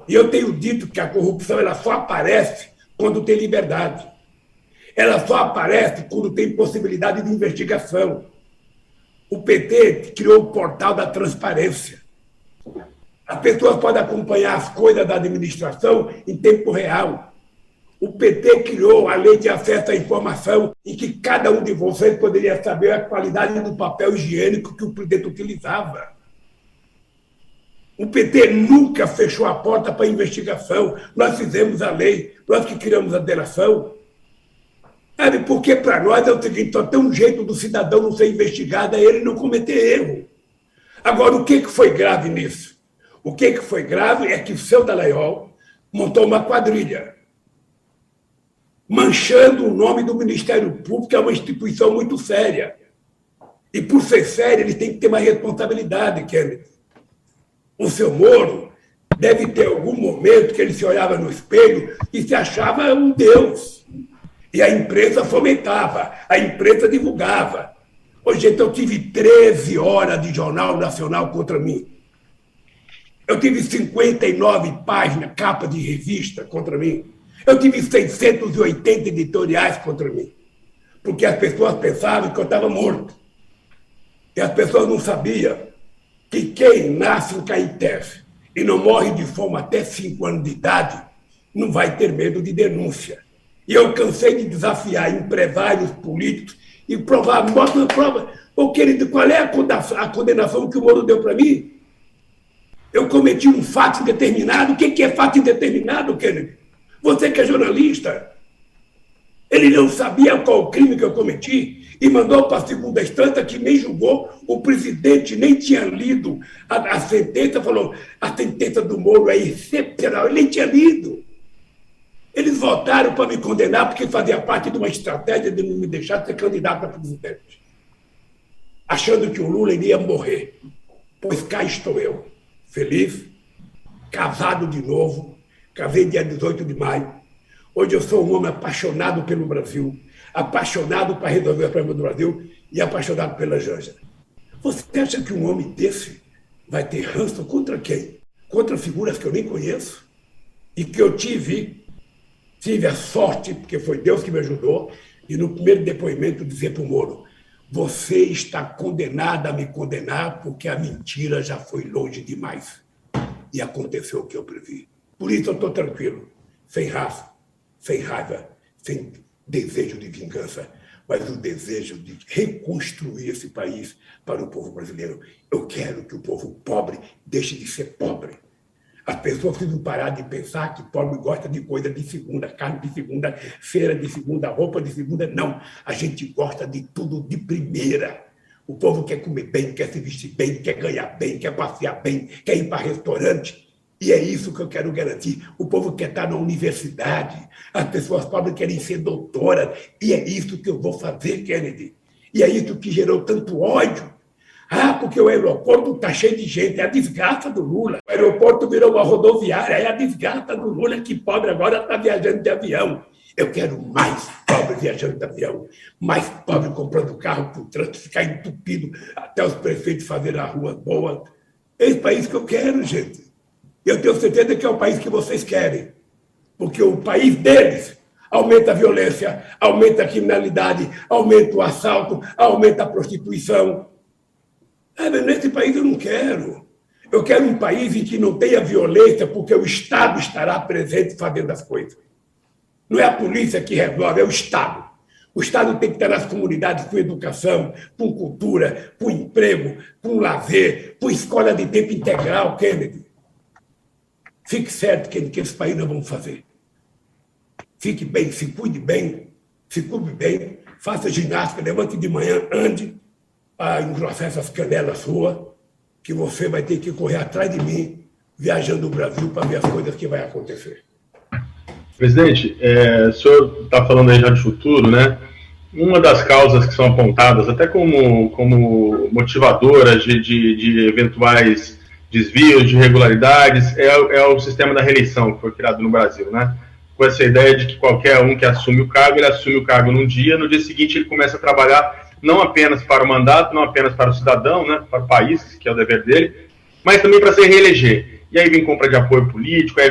E eu tenho dito que a corrupção ela só aparece quando tem liberdade. Ela só aparece quando tem possibilidade de investigação. O PT criou o portal da transparência. As pessoas podem acompanhar as coisas da administração em tempo real. O PT criou a lei de acesso à informação, em que cada um de vocês poderia saber a qualidade do papel higiênico que o presidente utilizava. O PT nunca fechou a porta para investigação. Nós fizemos a lei, nós que criamos a delação. Sabe, porque para nós é o seguinte, só tem um jeito do cidadão não ser investigado, é ele não cometer erro. Agora, o que foi grave nisso? O que foi grave é que o seu Dallagnol montou uma quadrilha, manchando o nome do Ministério Público, que é uma instituição muito séria. E, por ser sério, ele tem que ter mais responsabilidade, Kennedy. O seu Moro deve ter algum momento que ele se olhava no espelho e se achava um deus. E a imprensa fomentava, a imprensa divulgava. Hoje, então, eu tive 13 horas de Jornal Nacional contra mim. Eu tive 59 páginas, capa de revista contra mim. Eu tive 680 editoriais contra mim. Porque as pessoas pensavam que eu estava morto. E as pessoas não sabiam que quem nasce em Caetés e não morre de fome até 5 anos de idade não vai ter medo de denúncia. E eu cansei de desafiar empresários políticos e provar, mostra a prova. Ô, querido, qual é a condenação que o Moro deu para mim? Eu cometi um fato indeterminado. O que é fato indeterminado, Kennedy? Você que é jornalista. Ele não sabia qual o crime que eu cometi e mandou para a segunda instância, que nem julgou. O presidente nem tinha lido a sentença, falou, a sentença do Moro é excepcional. Ele nem tinha lido. Eles votaram para me condenar porque fazia parte de uma estratégia de não me deixar ser candidato a presidente. Achando que o Lula iria morrer. Pois cá estou eu, feliz, casado de novo, casei dia 18 de maio. Hoje eu sou um homem apaixonado pelo Brasil, apaixonado para resolver o problema do Brasil e apaixonado pela Janja. Você acha que um homem desse vai ter ranço contra quem? Contra figuras que eu nem conheço e que eu tive a sorte, porque foi Deus que me ajudou, e no primeiro depoimento dizer para o Moro, você está condenado a me condenar porque a mentira já foi longe demais. E aconteceu o que eu previ. Por isso eu estou tranquilo, sem raça, sem raiva, sem desejo de vingança, mas o desejo de reconstruir esse país para o povo brasileiro. Eu quero que o povo pobre deixe de ser pobre. As pessoas precisam parar de pensar que pobre gosta de coisa de segunda, carne de segunda, feira de segunda, roupa de segunda. Não, a gente gosta de tudo de primeira. O povo quer comer bem, quer se vestir bem, quer ganhar bem, quer passear bem, quer ir para restaurante. E é isso que eu quero garantir. O povo quer estar na universidade, as pessoas pobres querem ser doutoras, e é isso que eu vou fazer, Kennedy. E é isso que gerou tanto ódio. Ah, porque o aeroporto está cheio de gente, é a desgraça do Lula. O aeroporto virou uma rodoviária, é a desgraça do Lula, que pobre agora está viajando de avião. Eu quero mais pobre viajando de avião, mais pobre comprando carro para o trânsito, ficar entupido até os prefeitos fazerem a rua boa. É esse país que eu quero, gente. Eu tenho certeza que é o país que vocês querem, porque o país deles aumenta a violência, aumenta a criminalidade, aumenta o assalto, aumenta a prostituição. Mas nesse país eu não quero. Eu quero um país em que não tenha violência, porque o Estado estará presente fazendo as coisas. Não é a polícia que resolve, é o Estado. O Estado tem que estar nas comunidades com educação, com cultura, com emprego, com lazer, com escola de tempo integral, Kennedy. Fique certo que esse país nós vamos fazer. Fique bem, se cuide bem, faça ginástica, levante de manhã, ande, para engrossar essas canelas suas, que você vai ter que correr atrás de mim, viajando o Brasil para ver as coisas que vai acontecer. Presidente, o senhor está falando aí já de futuro, né? Uma das causas que são apontadas, até como motivadoras de eventuais desvios, de irregularidades, é o sistema da reeleição que foi criado no Brasil, né? Com essa ideia de que qualquer um que assume o cargo, ele assume o cargo num dia, no dia seguinte ele começa a trabalhar não apenas para o mandato, não apenas para o cidadão, né, para o país, que é o dever dele, mas também para se reeleger. E aí vem compra de apoio político, aí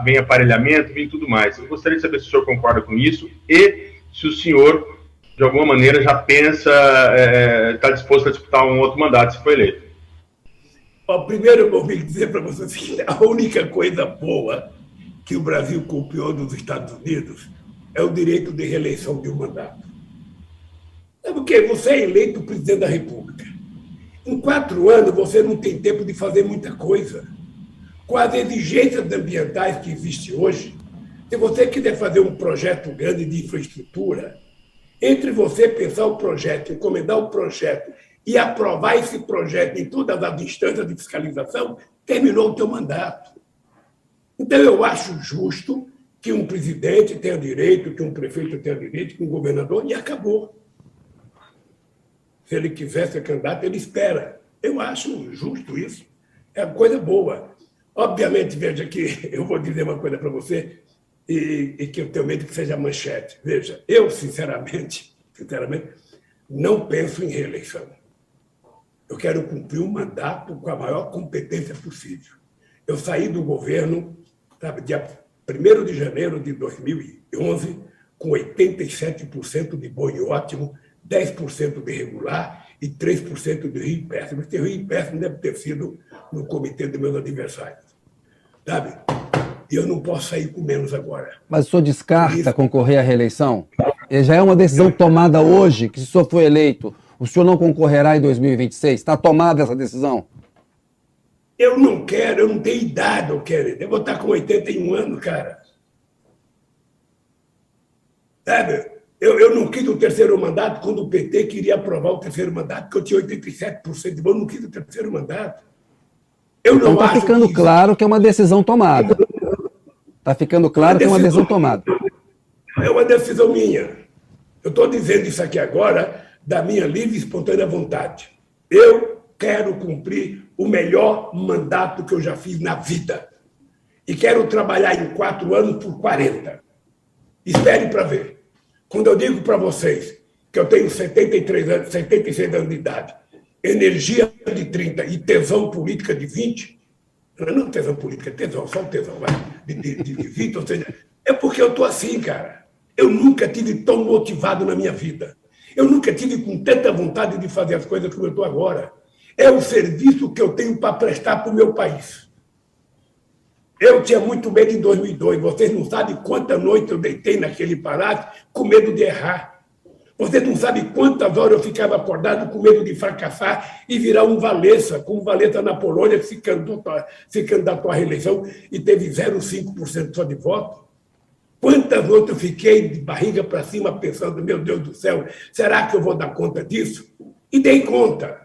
vem aparelhamento, vem tudo mais. Eu gostaria de saber se o senhor concorda com isso e se o senhor, de alguma maneira, já pensa, está disposto a disputar um outro mandato, se for eleito. Primeiro, eu vou dizer para vocês que a única coisa boa que o Brasil copiou dos Estados Unidos é o direito de reeleição de um mandato. É porque você é eleito presidente da República. Em 4 anos, você não tem tempo de fazer muita coisa. Com as exigências ambientais que existem hoje, se você quiser fazer um projeto grande de infraestrutura, entre você pensar o projeto, encomendar o projeto e aprovar esse projeto em todas as instâncias de fiscalização, terminou o teu mandato. Então, eu acho justo que um presidente tenha direito, que um prefeito tenha direito, que um governador, e acabou. Se ele quiser ser candidato, ele espera. Eu acho justo isso. É uma coisa boa. Obviamente, veja que eu vou dizer uma coisa para você e que eu tenho medo que seja manchete. Veja, eu, sinceramente, não penso em reeleição. Eu quero cumprir um mandato com a maior competência possível. Eu saí do governo, sabe, dia 1º de janeiro de 2011, com 87% de bom e ótimo, 10% de regular e 3% de ruim e péssimo. Esse ruim e péssimo deve ter sido no comitê dos meus adversários. Sabe? E eu não posso sair com menos agora. Mas o senhor descarta concorrer à reeleição? Já é uma decisão tomada hoje, que se o senhor for eleito, o senhor não concorrerá em 2026? Está tomada essa decisão? Eu não quero, eu não tenho idade, eu vou estar com 81 anos, cara. Sabe? Eu não quis o terceiro mandato quando o PT queria aprovar o terceiro mandato, porque eu tinha 87% de voto, eu não quis o terceiro mandato. Eu não então está ficando claro que é uma decisão tomada. Está ficando claro que é uma decisão tomada. É uma decisão minha. Eu estou dizendo isso aqui agora da minha livre e espontânea vontade. Eu quero cumprir o melhor mandato que eu já fiz na vida. E quero trabalhar em 4 anos por 40. Espere para ver. Quando eu digo para vocês que eu tenho 76 anos de idade, energia de 30 e tesão política de 20, não tesão política, tesão, só o tesão, de 20, ou seja, é porque eu estou assim, cara. Eu nunca tive tão motivado na minha vida. Eu nunca tive com tanta vontade de fazer as coisas como eu estou agora. É o serviço que eu tenho para prestar para o meu país. Eu tinha muito medo em 2002. Vocês não sabem quanta noite eu deitei naquele palácio com medo de errar. Vocês não sabem quantas horas eu ficava acordado com medo de fracassar e virar um Valesa, como Valesa na Polônia, que se candidatou à reeleição e teve 0,5% só de voto. Quantas noites eu fiquei de barriga para cima pensando, meu Deus do céu, será que eu vou dar conta disso? E dei conta.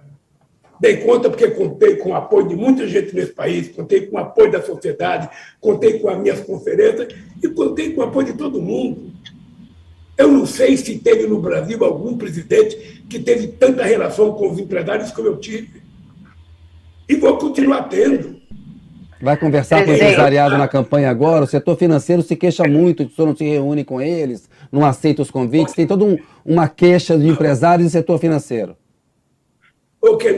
Dei conta porque contei com o apoio de muita gente nesse país, contei com o apoio da sociedade, contei com as minhas conferências e contei com o apoio de todo mundo. Eu não sei se teve no Brasil algum presidente que teve tanta relação com os empresários como eu tive. E vou continuar tendo. Vai conversar com o empresariado na campanha agora? O setor financeiro se queixa muito, o senhor não se reúne com eles, não aceita os convites, tem toda uma queixa de empresários e setor financeiro.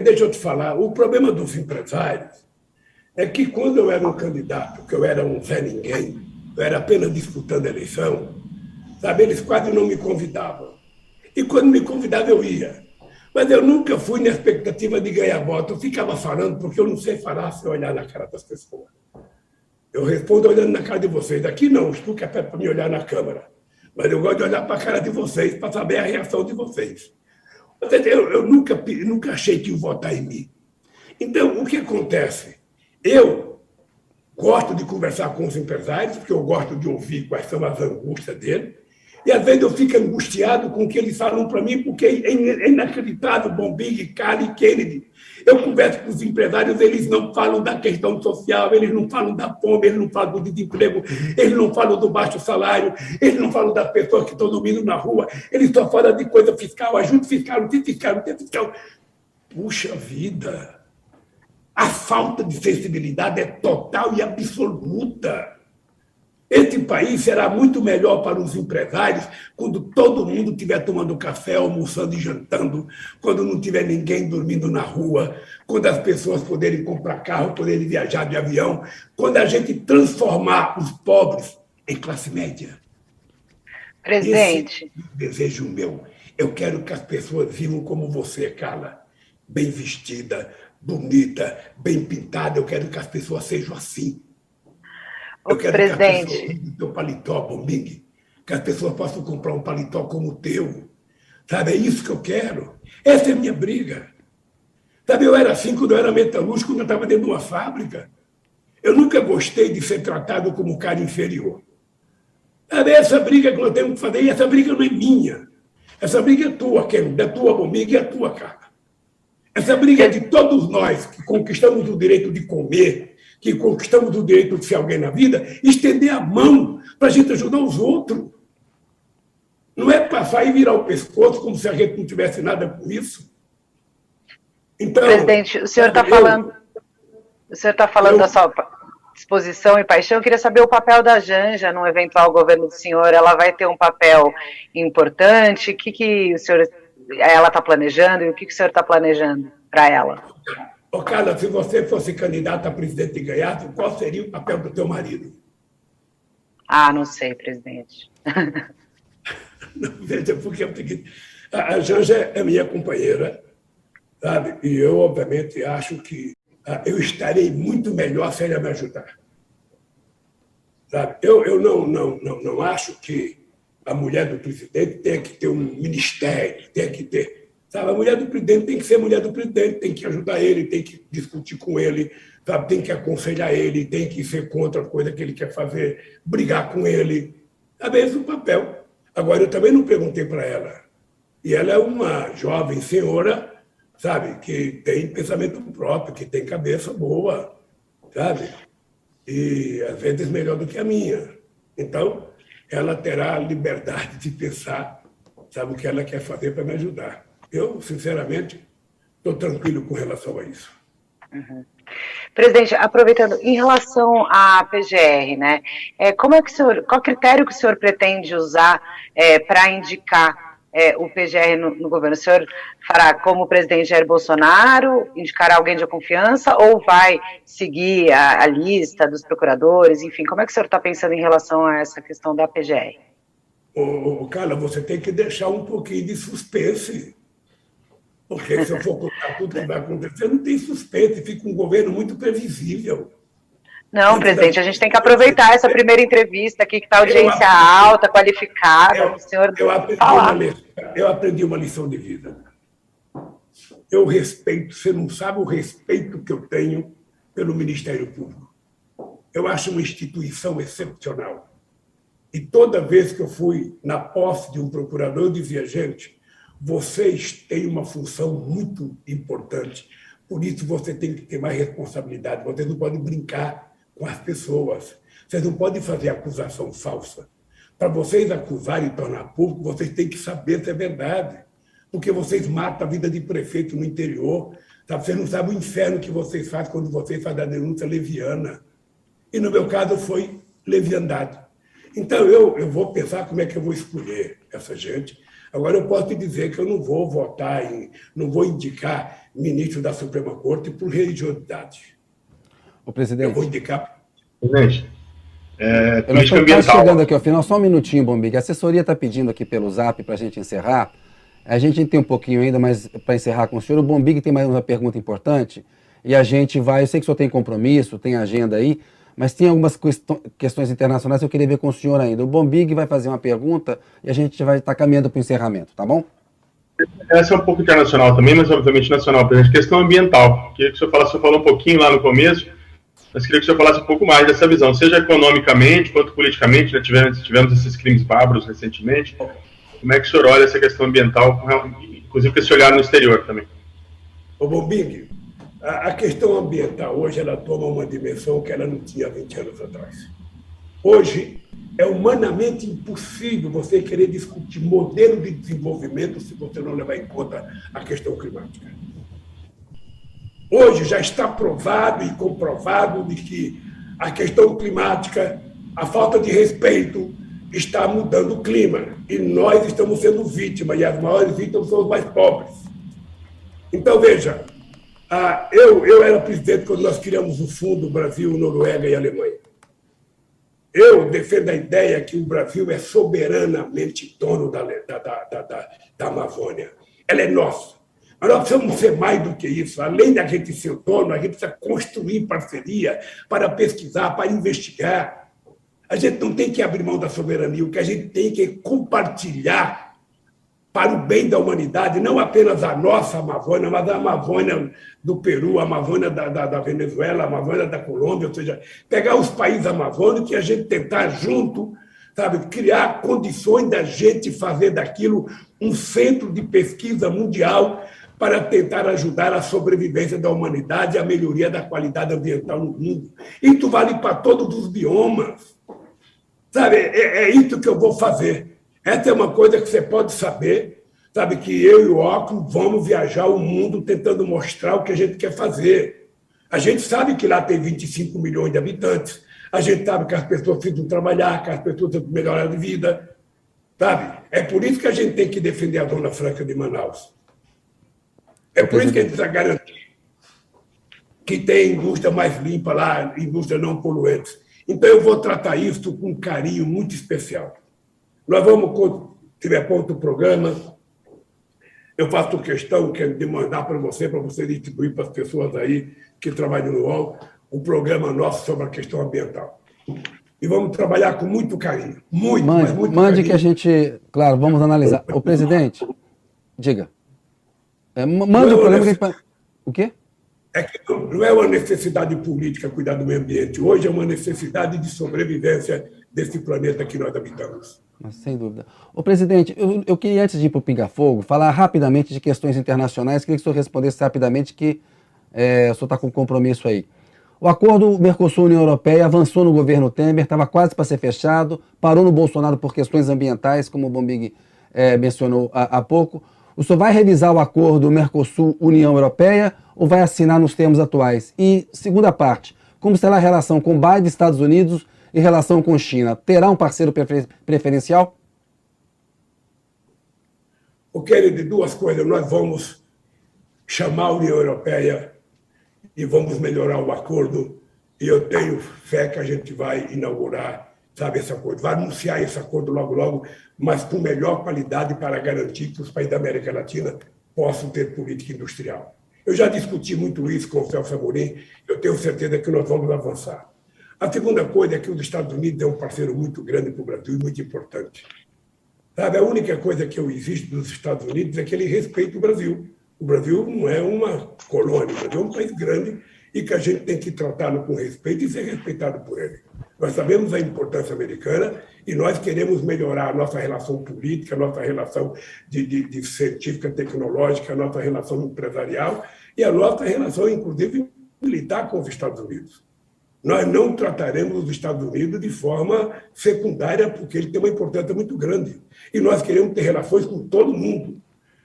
Deixa eu te falar, o problema dos empresários é que quando eu era um candidato, que eu era um Zé Ninguém, eu era apenas disputando a eleição, sabe, eles quase não me convidavam. E quando me convidavam eu ia. Mas eu nunca fui na expectativa de ganhar voto. Eu ficava falando porque eu não sei falar sem olhar na cara das pessoas. Eu respondo olhando na cara de vocês. Aqui não, o Stuck é para me olhar na câmera. Mas eu gosto de olhar para a cara de vocês para saber a reação de vocês. Eu nunca achei que iam votar em mim. Então, o que acontece? Eu gosto de conversar com os empresários, porque eu gosto de ouvir quais são as angústias deles, e às vezes eu fico angustiado com o que eles falam para mim, porque é inacreditável, Bombig, Cali, Kennedy. Eu converso com os empresários, eles não falam da questão social, eles não falam da fome, eles não falam do desemprego, eles não falam do baixo salário, eles não falam das pessoas que estão dormindo na rua, eles só falam de coisa fiscal, ajuda fiscal, não tem fiscal, não tem fiscal. Puxa vida! A falta de sensibilidade é total e absoluta. Esse país será muito melhor para os empresários quando todo mundo estiver tomando café, almoçando e jantando, quando não tiver ninguém dormindo na rua, quando as pessoas poderem comprar carro, poderem viajar de avião, quando a gente transformar os pobres em classe média. Presidente. Esse é o desejo meu. Eu quero que as pessoas vivam como você, Carla, bem vestida, bonita, bem pintada. Eu quero que as pessoas sejam assim. Eu quero presidente, que as pessoas usem o teu paletó, Bombig, que as pessoas possam comprar um paletó como o teu. Sabe, é isso que eu quero. Essa é a minha briga. Sabe, eu era assim quando eu era metalúrgico, quando eu estava dentro de uma fábrica. Eu nunca gostei de ser tratado como um cara inferior. Sabe, essa briga que nós temos que fazer, e essa briga não é minha. Essa briga é tua, Ken, é tua, Bombig, e é tua, cara. Essa briga é de todos nós que conquistamos o direito de comer, que conquistamos o direito de ser alguém na vida, estender a mão para a gente ajudar os outros. Não é passar e virar o pescoço como se a gente não tivesse nada com isso. Então, presidente, o senhor está falando da sua disposição e paixão. Eu queria saber o papel da Janja no eventual governo do senhor. Ela vai ter um papel importante? O que o senhor, ela está planejando e o que o senhor está planejando para ela? Ô, Carla, se você fosse candidata a presidente e ganhasse, qual seria o papel do teu marido? Ah, não sei, presidente. Não, veja, porque é o seguinte, a Janja é minha companheira, sabe? E eu, obviamente, acho que eu estarei muito melhor se ela me ajudar. Sabe? Eu não acho que a mulher do presidente tenha que ter um ministério, tenha que ter... Sabe? A mulher do presidente tem que ser mulher do presidente, tem que ajudar ele, tem que discutir com ele, sabe? Tem que aconselhar ele, tem que ser contra a coisa que ele quer fazer, brigar com ele. Sabe? Esse é o papel. Agora, eu também não perguntei para ela. E ela é uma jovem senhora, sabe, que tem pensamento próprio, que tem cabeça boa, sabe? E, às vezes, melhor do que a minha. Então, ela terá a liberdade de pensar, sabe, o que ela quer fazer para me ajudar. Eu, sinceramente, estou tranquilo com relação a isso. Uhum. Presidente, aproveitando, em relação à PGR, né, qual critério que o senhor pretende usar para indicar o PGR no governo? O senhor fará como o presidente Jair Bolsonaro, indicará alguém de confiança, ou vai seguir a lista dos procuradores? Enfim, como é que o senhor está pensando em relação a essa questão da PGR? Carla, você tem que deixar um pouquinho de suspense. Porque se eu for contar tudo que vai acontecer, não tem suspense, fica um governo muito previsível. Não, presidente, a gente tem que aproveitar essa primeira entrevista aqui, que está audiência alta, qualificada, o senhor falar. Eu aprendi uma lição de vida. Eu respeito, você não sabe o respeito que eu tenho pelo Ministério Público. Eu acho uma instituição excepcional. E toda vez que eu fui na posse de um procurador, eu dizia, gente, vocês têm uma função muito importante, por isso você tem que ter mais responsabilidade, vocês não podem brincar com as pessoas, vocês não podem fazer acusação falsa. Para vocês acusarem e tornar público, vocês têm que saber se é verdade, porque vocês matam a vida de prefeito no interior, sabe? Vocês não sabem o inferno que vocês fazem quando vocês fazem a denúncia leviana. E no meu caso foi leviandade. Então eu vou pensar como é que eu vou escolher essa gente. Agora, eu posso te dizer que eu não vou votar, não vou indicar ministro da Suprema Corte por religiosidade. O presidente... Eu vou indicar... Presidente, política ambiental... Está chegando aqui ao final, só um minutinho, Bombig. A assessoria está pedindo aqui pelo Zap para a gente encerrar. A gente tem um pouquinho ainda, mas para encerrar com o senhor, o Bombig tem mais uma pergunta importante e a gente vai... Eu sei que o senhor tem compromisso, tem agenda aí, mas tem algumas questões internacionais que eu queria ver com o senhor ainda. O Bombig vai fazer uma pergunta e a gente vai estar caminhando para o encerramento, tá bom? Essa é um pouco internacional também, mas obviamente nacional, presidente. Questão ambiental. Queria que o senhor falou um pouquinho lá no começo, mas queria que o senhor falasse um pouco mais dessa visão, seja economicamente quanto politicamente. Já tivemos esses crimes bárbaros recentemente. Como é que o senhor olha essa questão ambiental, inclusive com esse olhar no exterior também? Ô, Bombig, a questão ambiental hoje ela toma uma dimensão que ela não tinha 20 anos atrás. Hoje é humanamente impossível você querer discutir modelo de desenvolvimento se você não levar em conta a questão climática. Hoje já está provado e comprovado de que a questão climática, a falta de respeito, está mudando o clima. E nós estamos sendo vítimas, e as maiores vítimas são os mais pobres. Então, veja, eu era presidente quando nós criamos o Fundo Brasil, Noruega e Alemanha. Eu defendo a ideia que o Brasil é soberanamente dono da Amazônia. Ela é nossa. Mas nós precisamos ser mais do que isso. Além da gente ser dono, a gente precisa construir parceria para pesquisar, para investigar. A gente não tem que abrir mão da soberania. O que a gente tem que compartilhar para o bem da humanidade, não apenas a nossa Amazônia, mas a Amazônia do Peru, a Amazônia da Venezuela, a Amazônia da Colômbia, ou seja, pegar os países amazônicos e a gente tentar junto, sabe, criar condições da gente fazer daquilo um centro de pesquisa mundial para tentar ajudar a sobrevivência da humanidade e a melhoria da qualidade ambiental no mundo. Isso vale para todos os biomas. Sabe, é isso que eu vou fazer. Essa é uma coisa que você pode saber, Sabe que eu e o Oclo vamos viajar o mundo tentando mostrar o que a gente quer fazer. A gente sabe que lá tem 25 milhões de habitantes. A gente sabe que as pessoas precisam trabalhar, que as pessoas precisam melhorar de vida. Sabe? É por isso que a gente tem que defender a Zona Franca de Manaus. É por isso que a gente precisa garantir que tem indústria mais limpa lá, indústria não poluente. Então, eu vou tratar isso com um carinho muito especial. Nós vamos, quando tiver pronto o programa, eu faço questão de mandar para você distribuir para as pessoas aí que trabalham no UOL, um programa nosso sobre a questão ambiental. E vamos trabalhar com muito carinho. Muito mande carinho. Que a gente, claro, vamos analisar. O presidente, diga. Mande o programa que a gente... O quê? É que não é uma necessidade política cuidar do meio ambiente. Hoje é uma necessidade de sobrevivência desse planeta que nós habitamos. Mas, sem dúvida. Ô, presidente, eu queria, antes de ir para o Pinga Fogo, falar rapidamente de questões internacionais. Queria que o senhor respondesse rapidamente, que o senhor está com compromisso aí. O acordo Mercosul-União Europeia avançou no governo Temer, estava quase para ser fechado, parou no Bolsonaro por questões ambientais, como o Bombig mencionou há pouco. O senhor vai revisar o acordo Mercosul-União Europeia ou vai assinar nos termos atuais? E, segunda parte, como será a relação com Biden, Estados Unidos, em relação com China? Terá um parceiro preferencial? Eu quero de duas coisas. Nós vamos chamar a União Europeia e vamos melhorar o acordo. E eu tenho fé que a gente vai inaugurar, sabe, esse acordo. Vai anunciar esse acordo logo, logo, mas com melhor qualidade para garantir que os países da América Latina possam ter política industrial. Eu já discuti muito isso com o Celso Amorim. Eu tenho certeza que nós vamos avançar. A segunda coisa é que os Estados Unidos é um parceiro muito grande para o Brasil e muito importante. Sabe, a única coisa que eu exijo dos Estados Unidos é que ele respeite o Brasil. O Brasil não é uma colônia, o Brasil é um país grande e que a gente tem que tratá-lo com respeito e ser respeitado por ele. Nós sabemos a importância americana e nós queremos melhorar a nossa relação política, a nossa relação de científica, tecnológica, a nossa relação empresarial e a nossa relação, inclusive, militar com os Estados Unidos. Nós não trataremos os Estados Unidos de forma secundária, porque ele tem uma importância muito grande. E nós queremos ter relações com todo mundo.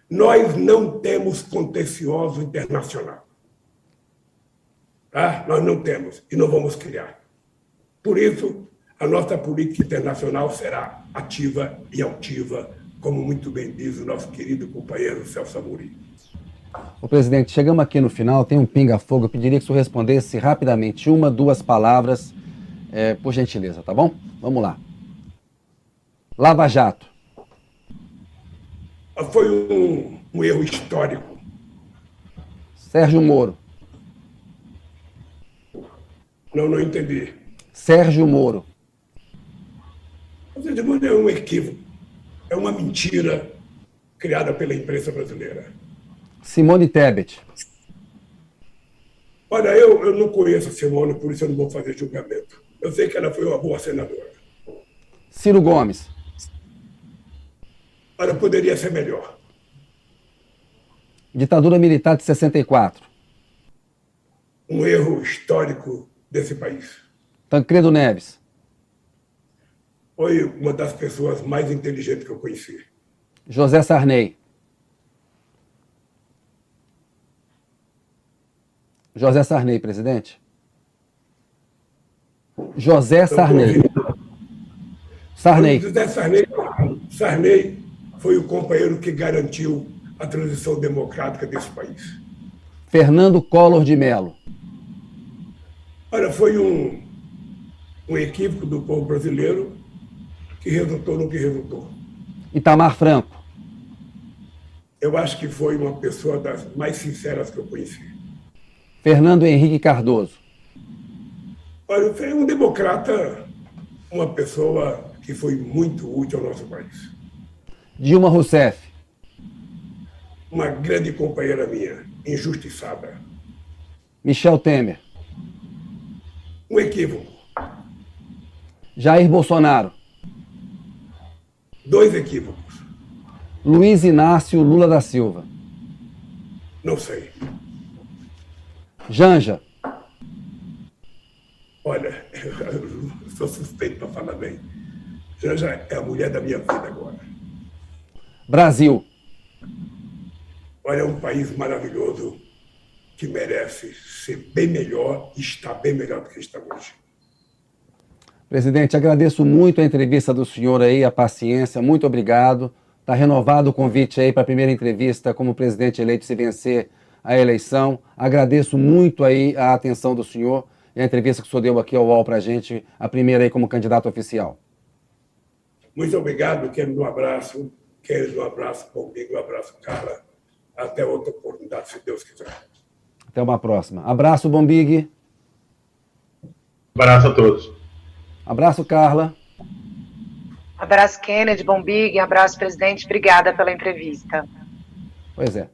Nós não temos contencioso internacional. Tá? Nós não temos e não vamos criar. Por isso, a nossa política internacional será ativa e altiva, como muito bem diz o nosso querido companheiro Celso Amorim. Ô, presidente, chegamos aqui no final, tem um pinga-fogo. Eu pediria que o senhor respondesse rapidamente, 1, 2 palavras, por gentileza, tá bom? Vamos lá. Lava Jato. Foi um erro histórico. Sérgio Moro. Não entendi. Sérgio Moro. O Sérgio Moro é um equívoco, é uma mentira criada pela imprensa brasileira. Simone Tebet. Olha, eu não conheço a Simone, por isso eu não vou fazer julgamento. Eu sei que ela foi uma boa senadora. Ciro Gomes. Olha, poderia ser melhor. Ditadura militar de 64. Um erro histórico desse país. Tancredo Neves. Foi uma das pessoas mais inteligentes que eu conheci. José Sarney. José Sarney, presidente. José Sarney. Sarney. José Sarney foi o companheiro que garantiu a transição democrática desse país. Fernando Collor de Mello. Olha, foi um equívoco do povo brasileiro que resultou no que resultou. Itamar Franco. Eu acho que foi uma pessoa das mais sinceras que eu conheci. Fernando Henrique Cardoso. Olha, foi um democrata, uma pessoa que foi muito útil ao nosso país. Dilma Rousseff. Uma grande companheira minha, injustiçada. Michel Temer. Um equívoco. Jair Bolsonaro. 2 equívocos. Luiz Inácio Lula da Silva. Não sei. Janja. Olha, eu sou suspeito para falar bem. Janja é a mulher da minha vida agora. Brasil. Olha, é um país maravilhoso que merece ser bem melhor e está bem melhor do que está hoje. Presidente, agradeço muito a entrevista do senhor aí, a paciência, muito obrigado. Está renovado o convite aí para a primeira entrevista como presidente eleito se vencer a eleição. Agradeço muito aí a atenção do senhor e a entrevista que o senhor deu aqui ao UOL para a gente, a primeira aí como candidato oficial. Muito obrigado, quero um abraço, comigo, um abraço, Carla. Até outra oportunidade, se Deus quiser. Até uma próxima. Abraço, Bombig. Abraço a todos. Abraço, Carla. Abraço, Kennedy, Bombig, abraço, presidente. Obrigada pela entrevista. Pois é.